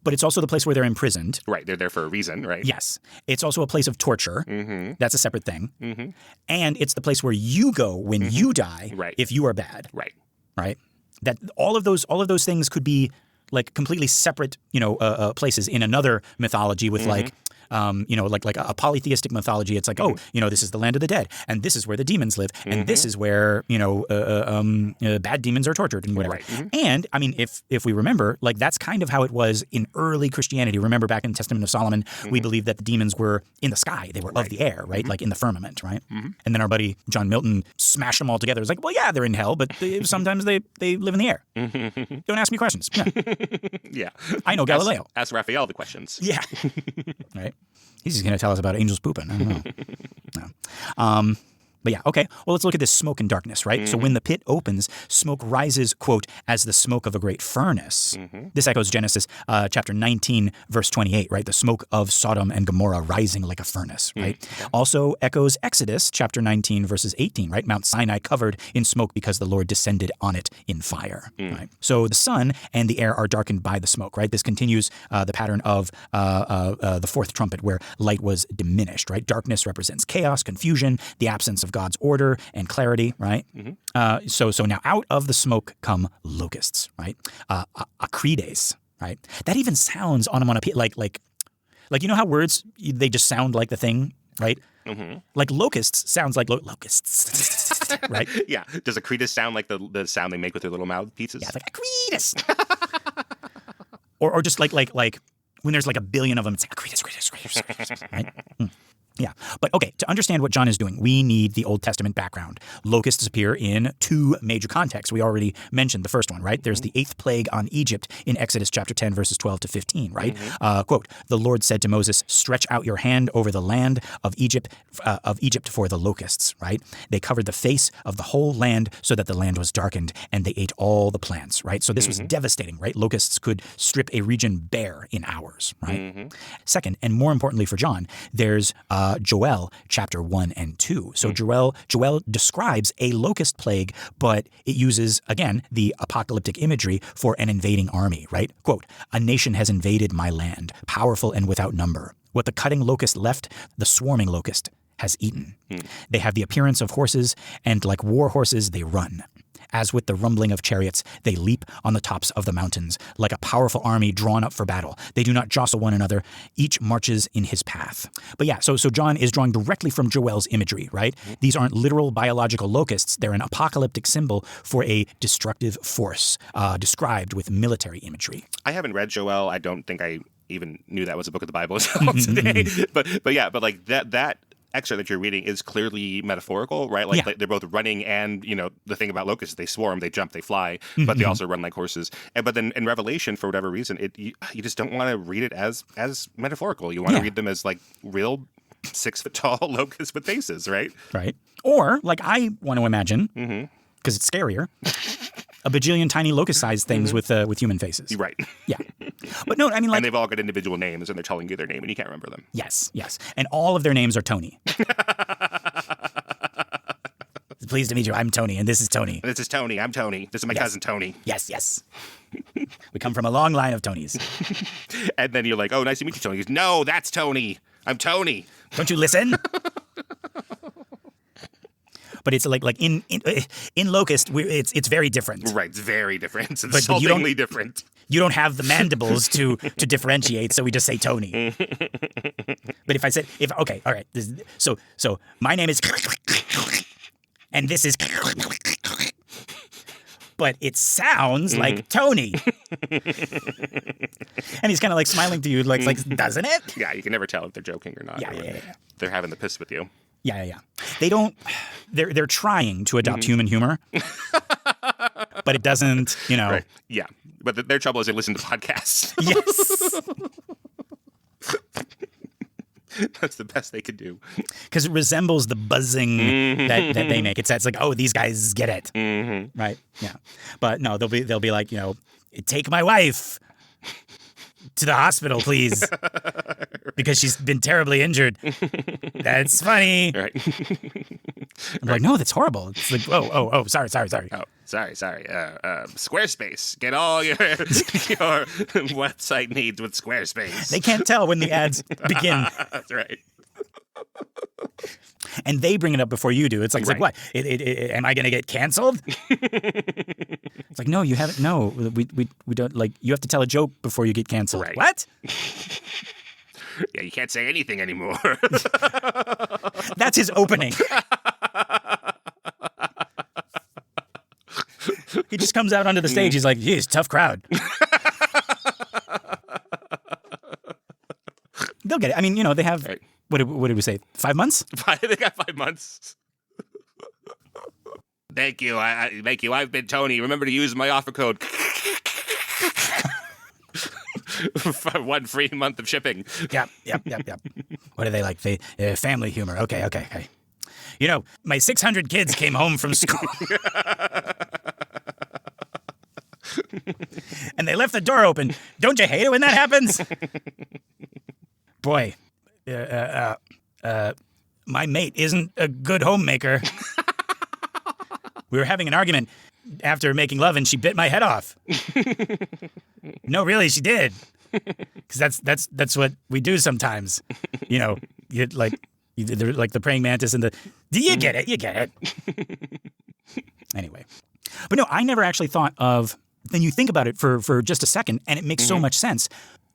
But it's also the place where they're imprisoned. Right, they're there for a reason, right? Yes. It's also a place of torture. That's a separate thing. And it's the place where you go when you die, if you are bad. Right? That all of those things could be like completely separate, places in another mythology with like a polytheistic mythology. It's like, this is the land of the dead, and this is where the demons live, and this is where bad demons are tortured and whatever. And I mean, if we remember, like that's kind of how it was in early Christianity. Remember back in the Testament of Solomon, we believed that the demons were in the sky; they were of the air, right, like in the firmament, right. And then our buddy John Milton smashed them all together. It's like, well, yeah, they're in hell, but sometimes they live in the air. Don't ask me questions. Yeah, I know Galileo. Ask Raphael the questions. Yeah, right. He's just going to tell us about angels pooping. I don't know. No. But yeah, okay. Well, let's look at this smoke and darkness, right? So when the pit opens, smoke rises, quote, as the smoke of a great furnace. This echoes Genesis chapter 19, verse 28, right? The smoke of Sodom and Gomorrah rising like a furnace, right? Also echoes Exodus chapter 19, verses 18, right? Mount Sinai covered in smoke because the Lord descended on it in fire, right? So the sun and the air are darkened by the smoke, right? This continues the pattern of the fourth trumpet where light was diminished, right? Darkness represents chaos, confusion, the absence of God's order and clarity, right? So now out of the smoke come locusts, right? Acrides, right? That even sounds onomatopoeic, like you know how words, they just sound like the thing, right? Like locusts sounds like locusts, right? Yeah. Does acrides sound like the sound they make with their little mouthpieces? Yeah, like acrides. or just like when there's like a billion of them, it's like acrides, right? Yeah. But okay, to understand what John is doing, we need the Old Testament background. Locusts appear in two major contexts. We already mentioned the first one, right? There's the eighth plague on Egypt in Exodus chapter 10, verses 12 to 15, right? Quote, "The Lord said to Moses, stretch out your hand over the land of Egypt for the locusts," right? "They covered the face of the whole land so that the land was darkened, and they ate all the plants," right? So this was devastating, right? Locusts could strip a region bare in hours, right? Second, and more importantly for John, there's Joel chapter 1 and 2. So Joel describes a locust plague, but it uses, again, the apocalyptic imagery for an invading army, right? Quote, "A nation has invaded my land, powerful and without number. What the cutting locust left, the swarming locust has eaten. They have the appearance of horses, and like war horses, they run. As with the rumbling of chariots, they leap on the tops of the mountains, like a powerful army drawn up for battle. They do not jostle one another. Each marches in his path." But yeah, so John is drawing directly from Joel's imagery, right? These aren't literal biological locusts. They're an apocalyptic symbol for a destructive force, described with military imagery. I haven't read Joel. I don't think I even knew that was a book of the Bible until today. But like that excerpt that you're reading is clearly metaphorical, right? Like they're both running, and the thing about locusts, they swarm, they jump, they fly, but they also run like horses. But then in Revelation, for whatever reason, you just don't want to read it as metaphorical. You want to read them as like real 6 foot tall locusts with faces, right? Right. Or like I want to imagine, because it's scarier, a bajillion tiny locust-sized things with human faces. Right. Yeah. But no, I mean, like, and they've all got individual names, and they're telling you their name, and you can't remember them. Yes. And all of their names are Tony. Pleased to meet you. I'm Tony, and this is Tony. This is Tony. I'm Tony. This is my cousin Tony. Yes. We come from a long line of Tonys. And then you're like, "Oh, nice to meet you, Tony." He goes, "No, that's Tony. I'm Tony." Don't you listen? But it's like in Locust, it's very different. Right, it's very different. It's but insultingly different. You don't have the mandibles to differentiate, so we just say Tony. But if I said, okay, all right, so my name is, and this is, but it sounds like Tony. And he's kind of like smiling to you, like doesn't it? Yeah, you can never tell if they're joking or not. Yeah. They're having the piss with you. Yeah. They don't. They're trying to adopt human humor, but it doesn't. Right. Yeah, but their trouble is they listen to podcasts. Yes. That's the best they could do. Because it resembles the buzzing that they make. It's like, oh, these guys get it, right? Yeah. But no, they'll be like, take my wife to the hospital, please, because she's been terribly injured. That's funny. Right. I'm like, no, that's horrible. It's like, oh, sorry. Oh, sorry. Squarespace. Get all your website needs with Squarespace. They can't tell when the ads begin. That's right. And they bring it up before you do. It's like what? Am I going to get canceled? It's like, no, you haven't. No, we don't. Like, you have to tell a joke before you get canceled. Right. What? Yeah, you can't say anything anymore. That's his opening. He just comes out onto the stage. He's like, geez, tough crowd. They'll get it. I mean, they have, what did we say, 5 months? They got 5 months. Thank you. Thank you. I've been Tony. Remember to use my offer code. For 1 free month of shipping. Yep. What are they like? Family humor. Okay. My 600 kids came home from school. And they left the door open. Don't you hate it when that happens? Boy, my mate isn't a good homemaker. We were having an argument after making love, and she bit my head off. No, really, she did. Because that's what we do sometimes. They're like the praying mantis and you get it. Anyway. But no, I never actually thought of, then you think about it for just a second, and it makes so much sense.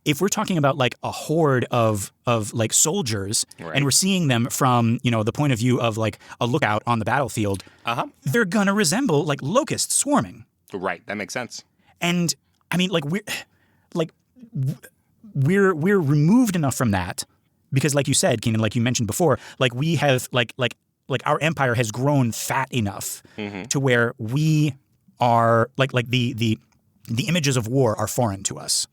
If we're talking about like a horde of like soldiers, and we're seeing them from, the point of view of like a lookout on the battlefield, they're gonna resemble like locusts swarming. Right, that makes sense. And I mean, we're removed enough from that Because like you said, Keenan, like you mentioned before, like we have like our empire has grown fat enough to where we are like the images of war are foreign to us,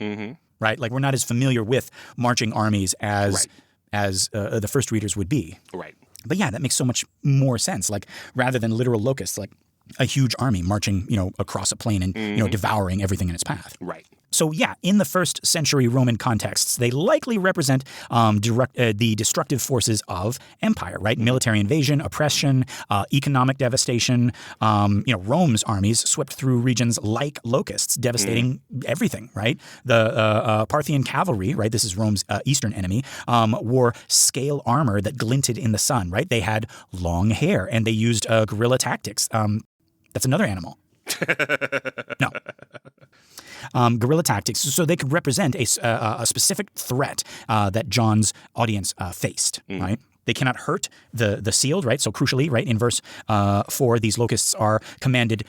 right? Like we're not as familiar with marching armies as the first readers would be. Right. But yeah, that makes so much more sense. Like rather than literal locusts, like a huge army marching, across a plain and devouring everything in its path. Right. So yeah, in the first century Roman contexts, they likely represent the destructive forces of empire, right? Military invasion, oppression, economic devastation. Rome's armies swept through regions like locusts, devastating everything, right? The Parthian cavalry, right? This is Rome's eastern enemy, wore scale armor that glinted in the sun, right? They had long hair and they used guerrilla tactics. That's another animal. No. Guerrilla tactics, so they could represent a specific threat that John's audience faced, right? They cannot hurt the sealed, right? So crucially, right, in verse 4, these locusts are commanded,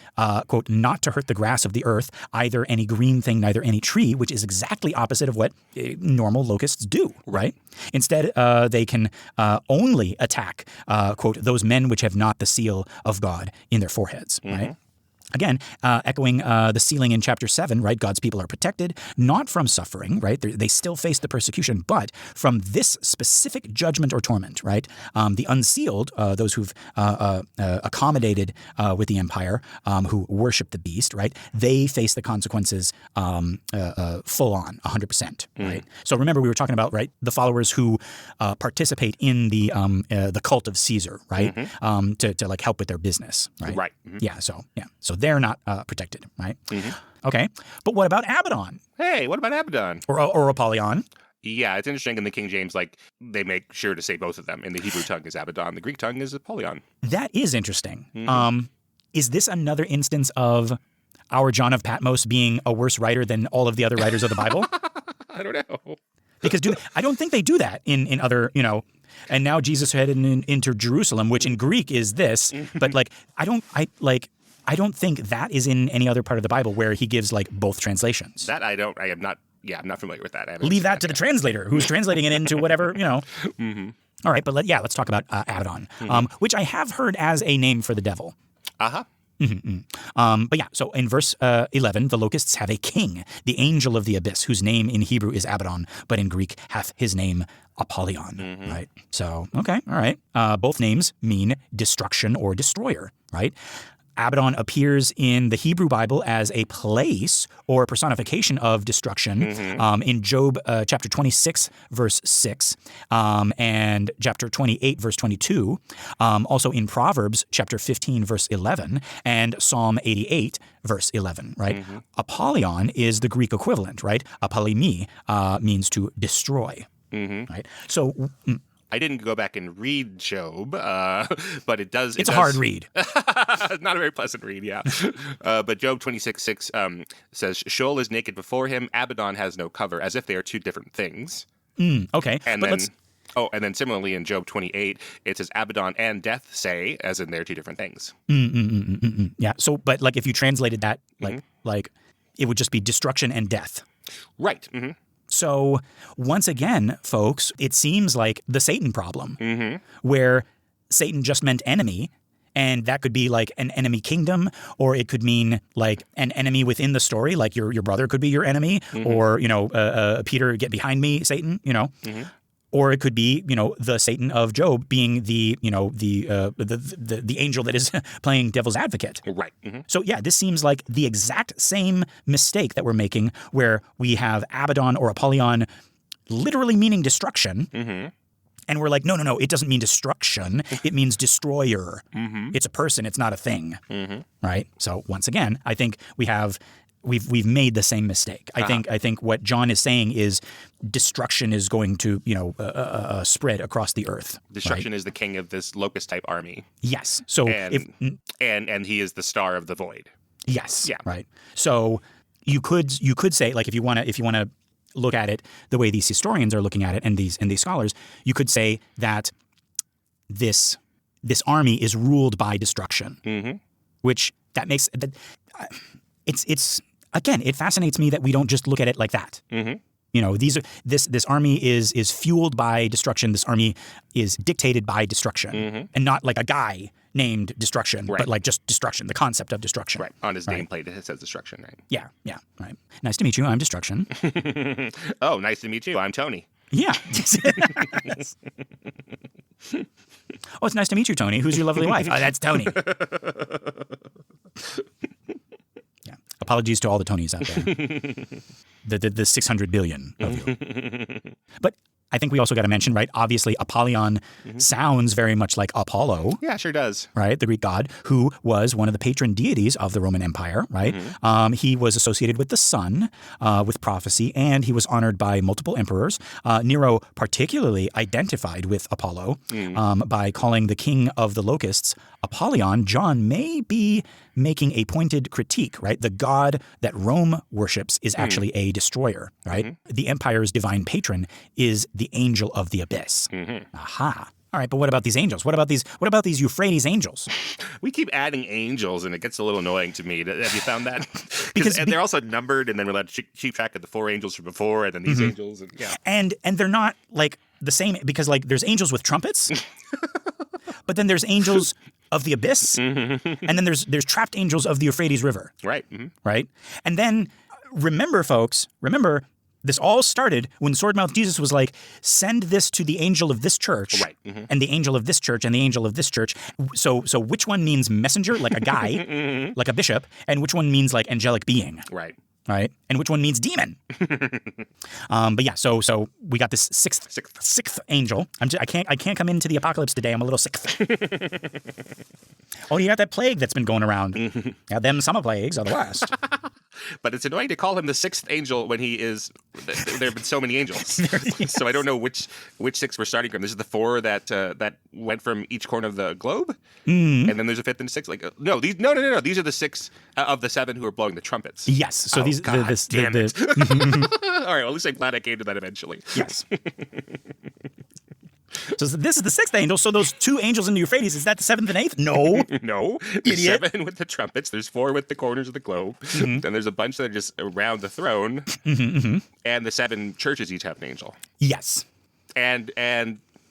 quote, not to hurt the grass of the earth, either any green thing, neither any tree, which is exactly opposite of what normal locusts do, right? Instead, they can only attack, quote, those men which have not the seal of God in their foreheads, right? Again, echoing the sealing in chapter 7, right? God's people are protected, not from suffering, right? They still face the persecution, but from this specific judgment or torment, right? The unsealed, those who've accommodated with the empire, who worship the beast, right? They face the consequences full on, 100%, right? So remember, we were talking about, right, the followers who participate in the cult of Caesar, right? To like help with their business, right? Right. Yeah. So they're not protected, right? Okay. But what about Abaddon? Hey, what about Abaddon? Or Apollyon? Yeah, it's interesting in the King James, like, they make sure to say both of them. In the Hebrew tongue is Abaddon. The Greek tongue is Apollyon. That is interesting. Is this another instance of our John of Patmos being a worse writer than all of the other writers of the Bible? I don't know. Because I don't think they do that in other, and now Jesus headed into Jerusalem, which in Greek is this, but like, I don't think that is in any other part of the Bible where he gives like both translations. That I am not familiar with that. Leave that to the translator who's translating it into whatever, All right, but let's talk about Abaddon, which I have heard as a name for the devil. Uh-huh. But yeah, so in verse 11, the locusts have a king, the angel of the abyss, whose name in Hebrew is Abaddon, but in Greek hath his name Apollyon, right? So, okay, all right. Both names mean destruction or destroyer, right? Abaddon appears in the Hebrew Bible as a place or personification of destruction in Job chapter 26, verse 6, and chapter 28, verse 22. Also in Proverbs chapter 15, verse 11, and Psalm 88, verse 11, right? Apollyon is the Greek equivalent, right? Apollimi means to destroy, right? So... I didn't go back and read Job, but it does. It's a hard read. Not a very pleasant read, yeah. But Job 26:6 says, Sheol is naked before him, Abaddon has no cover, as if they are two different things. Okay. And then similarly in Job 28, it says Abaddon and death say, as in they're two different things. Yeah. So, but like if you translated that, like it would just be destruction and death. Right. So once again, folks, it seems like the Satan problem, where Satan just meant enemy, and that could be like an enemy kingdom, or it could mean like an enemy within the story, like your brother could be your enemy, or Peter, get behind me, Satan, Or it could be, the Satan of Job being the angel that is playing devil's advocate. Right. So yeah, this seems like the exact same mistake that we're making, where we have Abaddon or Apollyon literally meaning destruction, and we're like, no, it doesn't mean destruction. It means destroyer. It's a person. It's not a thing. Right. So once again, I think we've made the same mistake. I think what John is saying is destruction is going to spread across the earth. Destruction is the king of this locust type army. Yes. So and he is the star of the void. Yes. Yeah. Right. So you could say, like, if you want to look at it the way these historians are looking at it and these scholars, you could say that this army is ruled by destruction, which that makes that it's. Again, it fascinates me that we don't just look at it like that. You know, this army is fueled by destruction. This army is dictated by destruction, and not like a guy named Destruction, but like just destruction, the concept of destruction. Right. On his nameplate, it says Destruction, right? Yeah, right. Nice to meet you. I'm Destruction. Oh, nice to meet you. I'm Tony. Yeah. Oh, it's nice to meet you, Tony. Who's your lovely wife? Oh, that's Tony. Yeah. Apologies to all the Tonys out there. The 600 billion of you. But I think we also got to mention, right? Obviously, Apollyon sounds very much like Apollo. Yeah, sure does. Right? The Greek god who was one of the patron deities of the Roman Empire, right? He was associated with the sun, with prophecy, and he was honored by multiple emperors. Nero particularly identified with Apollo by calling the king of the locusts Apollyon. John may be making a pointed critique, right? The god that Rome worships is actually a destroyer, right? The empire's divine patron is the angel of the abyss. Aha. All right, but what about these angels? What about these Euphrates angels? We keep adding angels, and it gets a little annoying to me. Have you found that? Because they're also numbered, and then we're allowed to keep track of the 4 angels from before, and then these angels, and yeah. And they're not like the same, because like there's angels with trumpets, but then there's angels of the abyss, and then there's trapped angels of the Euphrates River. Right. Right? And then remember, folks, this all started when Swordmouth Jesus was like, send this to the angel of this church, Right. and the angel of this church, and the angel of this church. So which one means messenger, like a guy, like a bishop, and which one means like angelic being? Right. Right? And which one means demon? But yeah, so we got this sixth angel. I can't come into the apocalypse today. I'm a little sick. Oh, you got that plague that's been going around. Yeah, them summer plagues are the worst. But it's annoying to call him the 6th angel when he is. There have been so many angels, yes. So I don't know which 6 we're starting from. This is the 4 that went from each corner of the globe, and then there's a 5th and a 6th. Like no. These are the 6 of the 7 who are blowing the trumpets. Yes. So these. God, damn it. All right. Well, at least I'm glad I came to that eventually. Yes. So this is the 6th angel. So those 2 angels in the Euphrates, is that the 7th and 8th? No. No. There's 7 with the trumpets. There's 4 with the corners of the globe. Then there's a bunch that are just around the throne. And the 7 churches each have an angel. Yes. And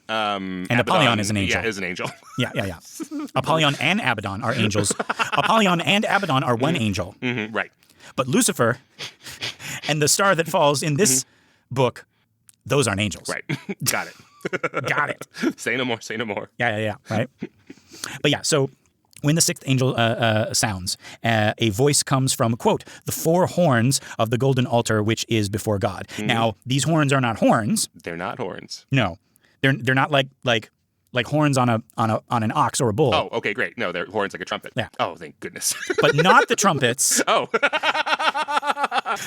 Apollyon is an angel. Yeah, is an angel. Yeah. Apollyon and Abaddon are angels. Apollyon and Abaddon are one angel. Right. But Lucifer and the star that falls in this book, those aren't angels. Right. Got it. Got it. Say no more. Yeah. Right. But yeah, so when the 6th angel sounds, a voice comes from, quote, the 4 horns of the golden altar which is before God. Now, these horns are not horns. They're not horns. No. They're not like horns on an ox or a bull. Oh, okay, great. No, they're horns like a trumpet. Yeah. Oh, thank goodness. But not the trumpets. Oh.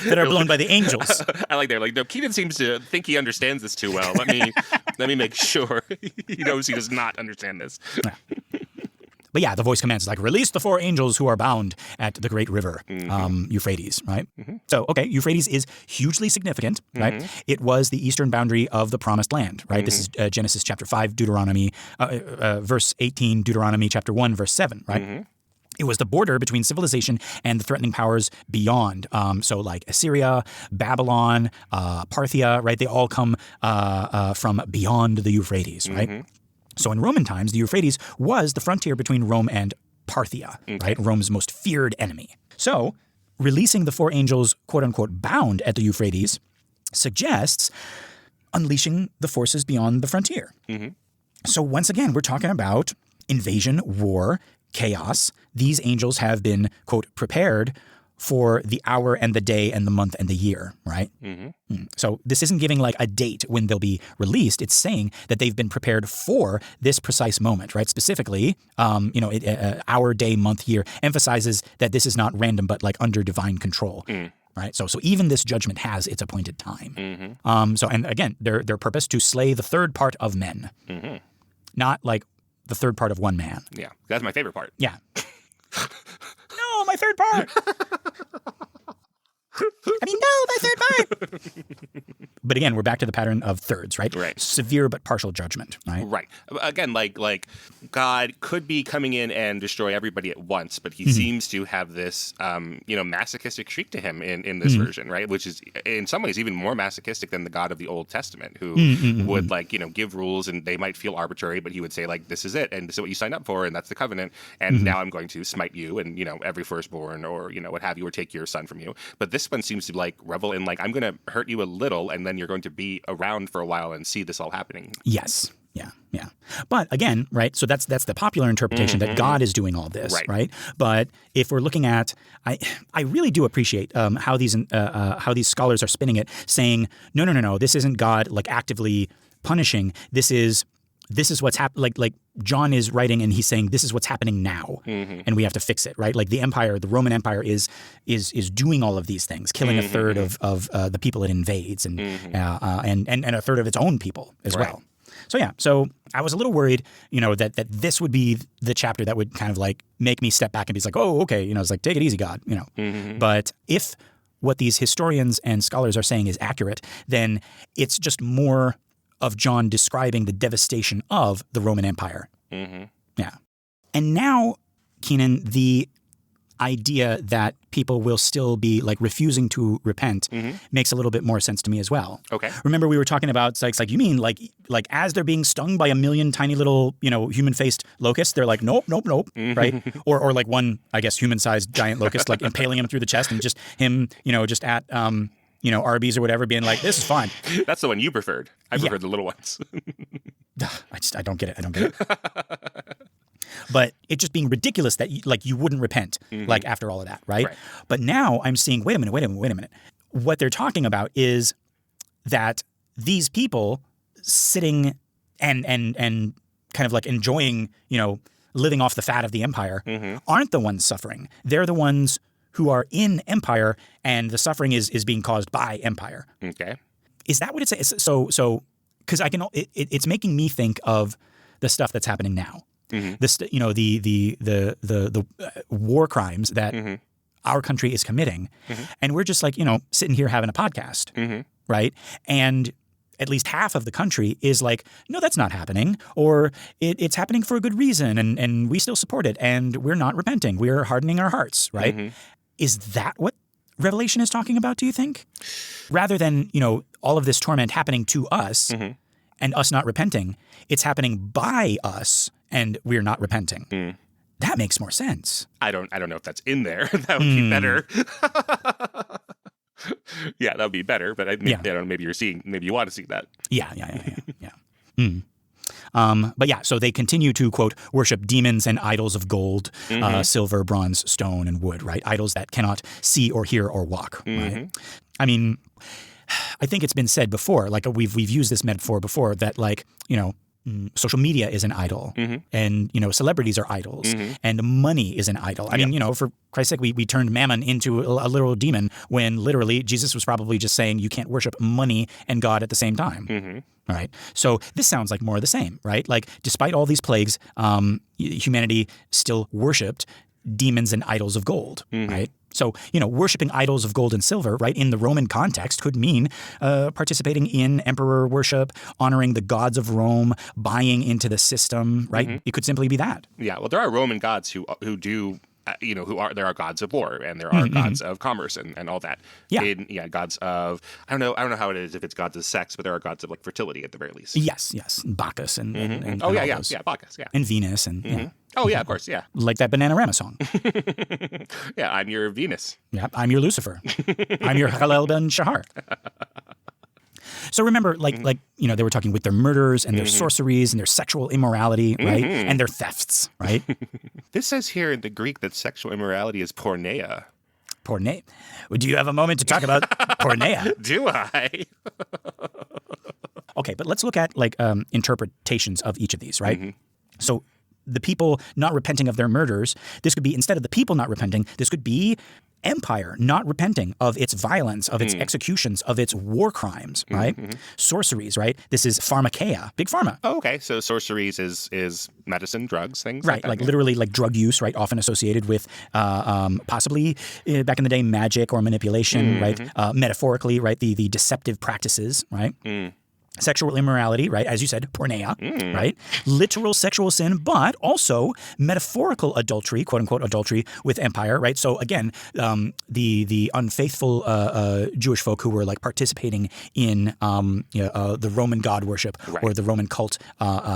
That are blown by the angels. I like that. Like, no, Keenan seems to think he understands this too well. Let me make sure he knows he does not understand this. Yeah. But yeah, the voice commands like, release the 4 angels who are bound at the great river, Euphrates, right? So, okay, Euphrates is hugely significant, right? It was the eastern boundary of the promised land, right? This is Genesis chapter 5, Deuteronomy, verse 18, Deuteronomy chapter 1, verse 7, right? It was the border between civilization and the threatening powers beyond. So like Assyria, Babylon, Parthia, right? They all come from beyond the Euphrates, right? So in Roman times, the Euphrates was the frontier between Rome and Parthia, right? Rome's most feared enemy. So releasing the 4 angels, quote unquote, bound at the Euphrates suggests unleashing the forces beyond the frontier. So once again, we're talking about invasion, war, chaos. These angels have been, quote, prepared for the hour and the day and the month and the year, right? So this isn't giving like a date when they'll be released. It's saying that they've been prepared for this precise moment, right? Specifically, hour, day, month, year emphasizes that this is not random, but like under divine control. Right. So even this judgment has its appointed time. And again, their purpose to slay the 3rd part of men, not like the 3rd part of one man. Yeah, that's my favorite part. Yeah. No, my 3rd part. I mean, no, my third part. But again, we're back to the pattern of thirds, right? Right. Severe but partial judgment, right? Right. Again, like God could be coming in and destroy everybody at once, but he seems to have this, masochistic streak to him in this version, right? Which is in some ways even more masochistic than the God of the Old Testament, who would give rules, and they might feel arbitrary, but he would say like, this is it, and this is what you signed up for, and that's the covenant, and now I'm going to smite you, and every firstborn, or what have you, or take your son from you. But this one seems to like revel in like, I'm going to hurt you a little, and then you're going to be around for a while and see this all happening. Yes. Yeah. But again, right, so that's the popular interpretation that God is doing all this, right? But if we're looking at, I really do appreciate how these scholars are spinning it, saying, no, this isn't God like actively punishing. This is what's happening. Like John is writing and he's saying this is what's happening now, and we have to fix it, right? Like the Roman Empire is doing all of these things, killing a third of the people it invades, and a third of its own people as well. So I was a little worried, that this would be the chapter that would kind of like make me step back and be like, oh, okay, it's like, take it easy, God, But if what these historians and scholars are saying is accurate, then it's just more of John describing the devastation of the Roman Empire. Yeah. And now, Keenan, the idea that people will still be like refusing to repent makes a little bit more sense to me as well. Okay. Remember we were talking about, it's like you mean like as they're being stung by a million tiny little, human-faced locusts, they're like, nope, right? Or like one, I guess, human-sized giant locust, like impaling him through the chest, and just him, just at Arby's or whatever, being like, this is fine. That's the one you preferred. I preferred the little ones. I don't get it. But it just being ridiculous that you wouldn't repent like after all of that, right? But now I'm seeing, wait a minute. What they're talking about is that these people sitting and kind of like enjoying, living off the fat of the empire aren't the ones suffering. They're the ones who are in empire, and the suffering is being caused by empire. Okay. Is that what it says? So because it's making me think of the stuff that's happening now. The war crimes that our country is committing, and we're just like sitting here having a podcast, right? And at least half of the country is like, no, that's not happening, or it's happening for a good reason, and we still support it, and we're not repenting, we're hardening our hearts, right? Is that what Revelation is talking about? Do you think, rather than all of this torment happening to us and us not repenting, it's happening by us and we're not repenting? That makes more sense. I don't know if that's in there. That would be better. Yeah, that would be better. But I don't know. Maybe you want to see that. Yeah. But yeah, so they continue to, quote, worship demons and idols of gold, silver, bronze, stone, and wood, right? Idols that cannot see or hear or walk, right? I mean, I think it's been said before, like we've used this metaphor before, that like, social media is an idol, and celebrities are idols, and money is an idol. I mean, for Christ's sake, we turned mammon into a literal demon, when literally Jesus was probably just saying you can't worship money and God at the same time. All right. So this sounds like more of the same, right? Like despite all these plagues, humanity still worshipped demons and idols of gold, right? So, worshiping idols of gold and silver, right, in the Roman context could mean participating in emperor worship, honoring the gods of Rome, buying into the system, right? It could simply be that. Yeah. Well, there are Roman gods who do. There are gods of war, and there are gods of commerce and all that. Yeah. Gods of, I don't know how it is if it's gods of sex, but there are gods of like fertility at the very least. Yes. Bacchus and Bacchus, and Venus and Oh yeah, of course, yeah. Like that Bananarama song. Yeah, I'm your Venus. Yeah, I'm your Lucifer. I'm your Heeeelllllp ben Shahar. So remember, they were talking with their murders and their sorceries and their sexual immorality, right? And their thefts, right? This says here in the Greek that sexual immorality is porneia. Porneia. Do you have a moment to talk about porneia? Do I? Okay, but let's look at interpretations of each of these, right? So the people not repenting of their murders, this could be, instead of the people not repenting, this could be empire not repenting of its violence, of its executions, of its war crimes, right? Sorceries, right? This is pharmakeia, big pharma. Oh, okay. So sorceries is medicine, drugs, things Right, like that. literally like drug use, right? Often associated with possibly back in the day magic or manipulation, right? Metaphorically, right? The deceptive practices, right? Sexual immorality, right? As you said, porneia, right? Literal sexual sin, but also metaphorical adultery, quote unquote adultery with empire, right? So again, the unfaithful Jewish folk who were like participating in the Roman god worship or the Roman cult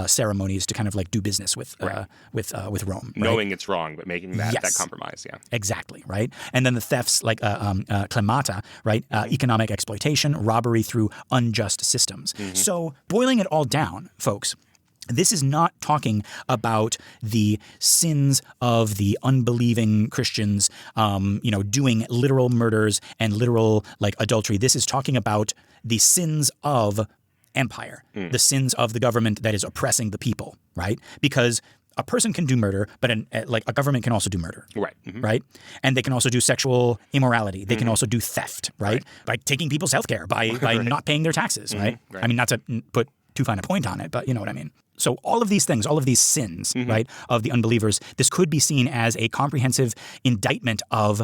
ceremonies to kind of like do business with Rome, right? Knowing it's wrong, but making that compromise, Exactly, right? And then the thefts like clemata, right? Economic exploitation, robbery through unjust systems. So boiling it all down, folks, this is not talking about the sins of the unbelieving Christians, doing literal murders and literal like adultery. This is talking about the sins of empire, the sins of the government that is oppressing the people, right? Because a person can do murder, but a government can also do murder. Right. Right? And they can also do sexual immorality. They can also do theft, right? By taking people's health care, by not paying their taxes, right? I mean, not to put too fine a point on it, but you know what I mean. So all of these things, all of these sins, right, of the unbelievers, this could be seen as a comprehensive indictment of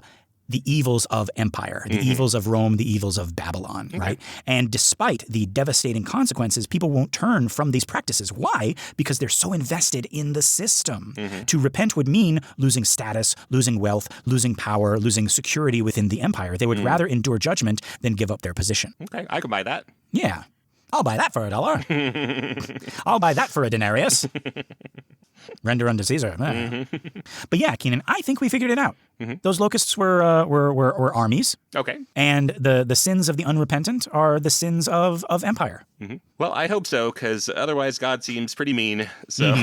the evils of empire, the evils of Rome, the evils of Babylon, right? And despite the devastating consequences, people won't turn from these practices. Why? Because they're so invested in the system. To repent would mean losing status, losing wealth, losing power, losing security within the empire. They would rather endure judgment than give up their position. Okay, I can buy that. Yeah. I'll buy that for $1. I'll buy that for a denarius. Render unto Caesar. But yeah, Keenan, I think we figured it out. Those locusts were armies. Okay. And the sins of the unrepentant are the sins of empire. Well, I hope so, because otherwise God seems pretty mean. So,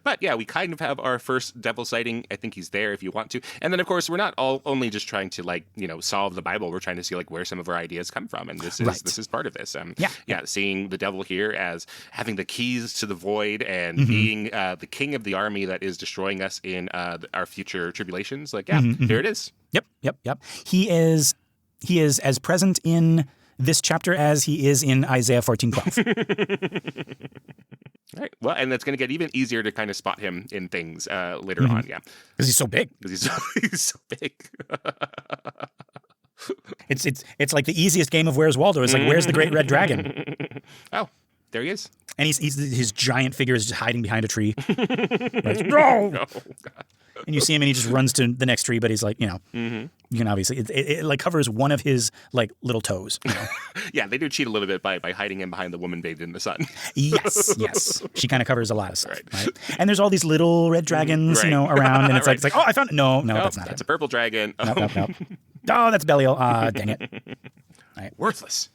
but yeah, we kind of have our first devil sighting. I think he's there if you want to. And then, of course, we're not only just trying to solve the Bible. We're trying to see where some of our ideas come from, and this is part of this. Seeing the devil here as having the keys to the void and being the king of the army that is destroying us in our future tribulations. Here it is. Yep. He is as present in this chapter as he is in Isaiah 14:12. All right. Well, and it's going to get even easier to kind of spot him in things later on. Yeah. Because he's so big. He's so big. It's like the easiest game of Where's Waldo. It's like, where's the great red dragon? Oh, there he is. And his giant figure is just hiding behind a tree. Right? No! Oh, God. And you see him and he just runs to the next tree, but he's like, you can obviously, it like covers one of his like little toes. Yeah, they do cheat a little bit by hiding him behind the woman bathed in the sun. Yes. She kind of covers a lot of stuff, right? And there's all these little red dragons, around, and it's like, oh, I found it. No, that's not it. That's a purple dragon. Nope. Oh, that's Belial. Dang it. Right. Worthless.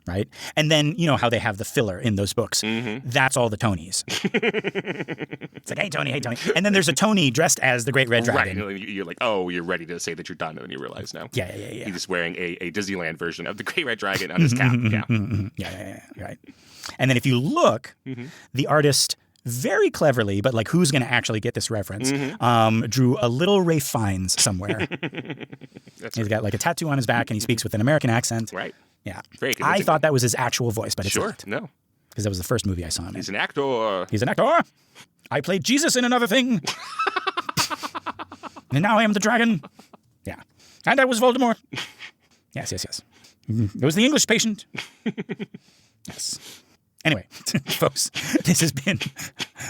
Right? And then, how they have the filler in those books. That's all the Tonys. It's like, hey, Tony. And then there's a Tony dressed as the Great Red Dragon. Right. You're like, oh, you're ready to say that you're done, and then you realize no. Yeah. He's just wearing a Disneyland version of the Great Red Dragon on his cap. Yeah, right. And then if you look, the artist very cleverly, but like who's going to actually get this reference, drew a little Ralph Fiennes somewhere. He's got like a tattoo on his back, and he speaks with an American accent. Right. Yeah. Very I thought that was his actual voice, but it's not. No. Because that was the first movie I saw him in. He's an actor. I played Jesus in another thing. And now I am the dragon. Yeah. And I was Voldemort. Yes. It was the English patient. Yes. Anyway, folks, this has been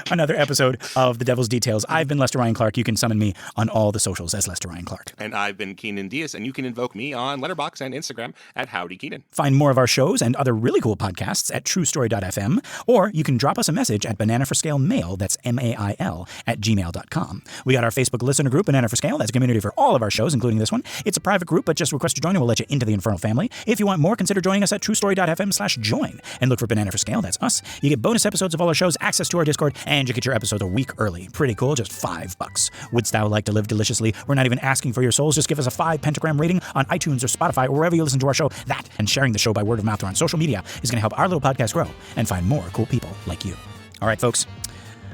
another episode of The Devil's Details. I've been Lester Ryan Clark. You can summon me on all the socials as Lester Ryan Clark. And I've been Keenan Diaz, and you can invoke me on Letterboxd and Instagram at Howdy Keenan. Find more of our shows and other really cool podcasts at truestory.fm, or you can drop us a message at Banana for Scale Mail, that's MAIL, at gmail.com. We got our Facebook listener group, Banana for Scale. That's a community for all of our shows, including this one. It's a private group, but just request to join and we'll let you into the Infernal family. If you want more, consider joining us at truestory.fm/join and look for Banana for Scale. That's us. You get bonus episodes of all our shows, access to our Discord, and you get your episodes a week early. Pretty cool, just $5. Wouldst thou like to live deliciously? We're not even asking for your souls. Just give us a 5 pentagram rating on iTunes or Spotify or wherever you listen to our show. That and sharing the show by word of mouth or on social media is going to help our little podcast grow and find more cool people like you. All right, folks.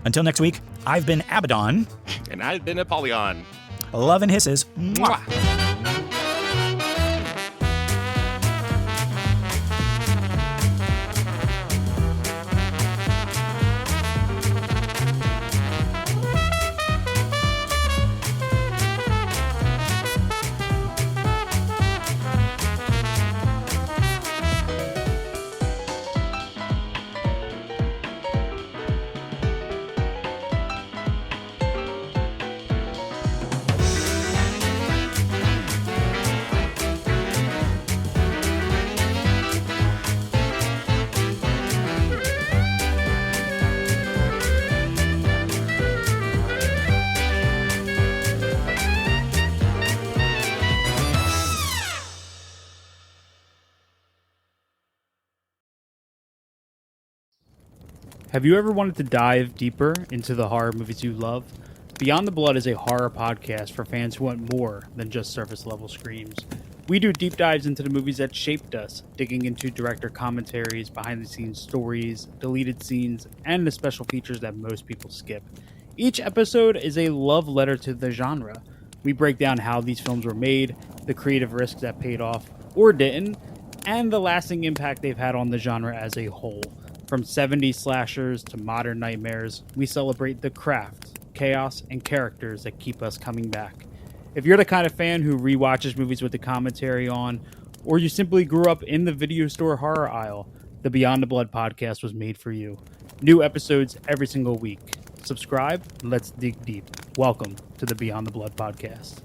Until next week, I've been Abaddon. And I've been Apollyon. Love and hisses. Mwah. Have you ever wanted to dive deeper into the horror movies you love? Beyond the Blood is a horror podcast for fans who want more than just surface level screams. We do deep dives into the movies that shaped us, digging into director commentaries, behind the scenes stories, deleted scenes, and the special features that most people skip. Each episode is a love letter to the genre. We break down how these films were made, the creative risks that paid off or didn't, and the lasting impact they've had on the genre as a whole. From 70s slashers to modern nightmares, we celebrate the craft, chaos, and characters that keep us coming back. If you're the kind of fan who rewatches movies with the commentary on, or you simply grew up in the video store horror aisle, the Beyond the Blood podcast was made for you. New episodes every single week. Subscribe, let's dig deep. Welcome to the Beyond the Blood podcast.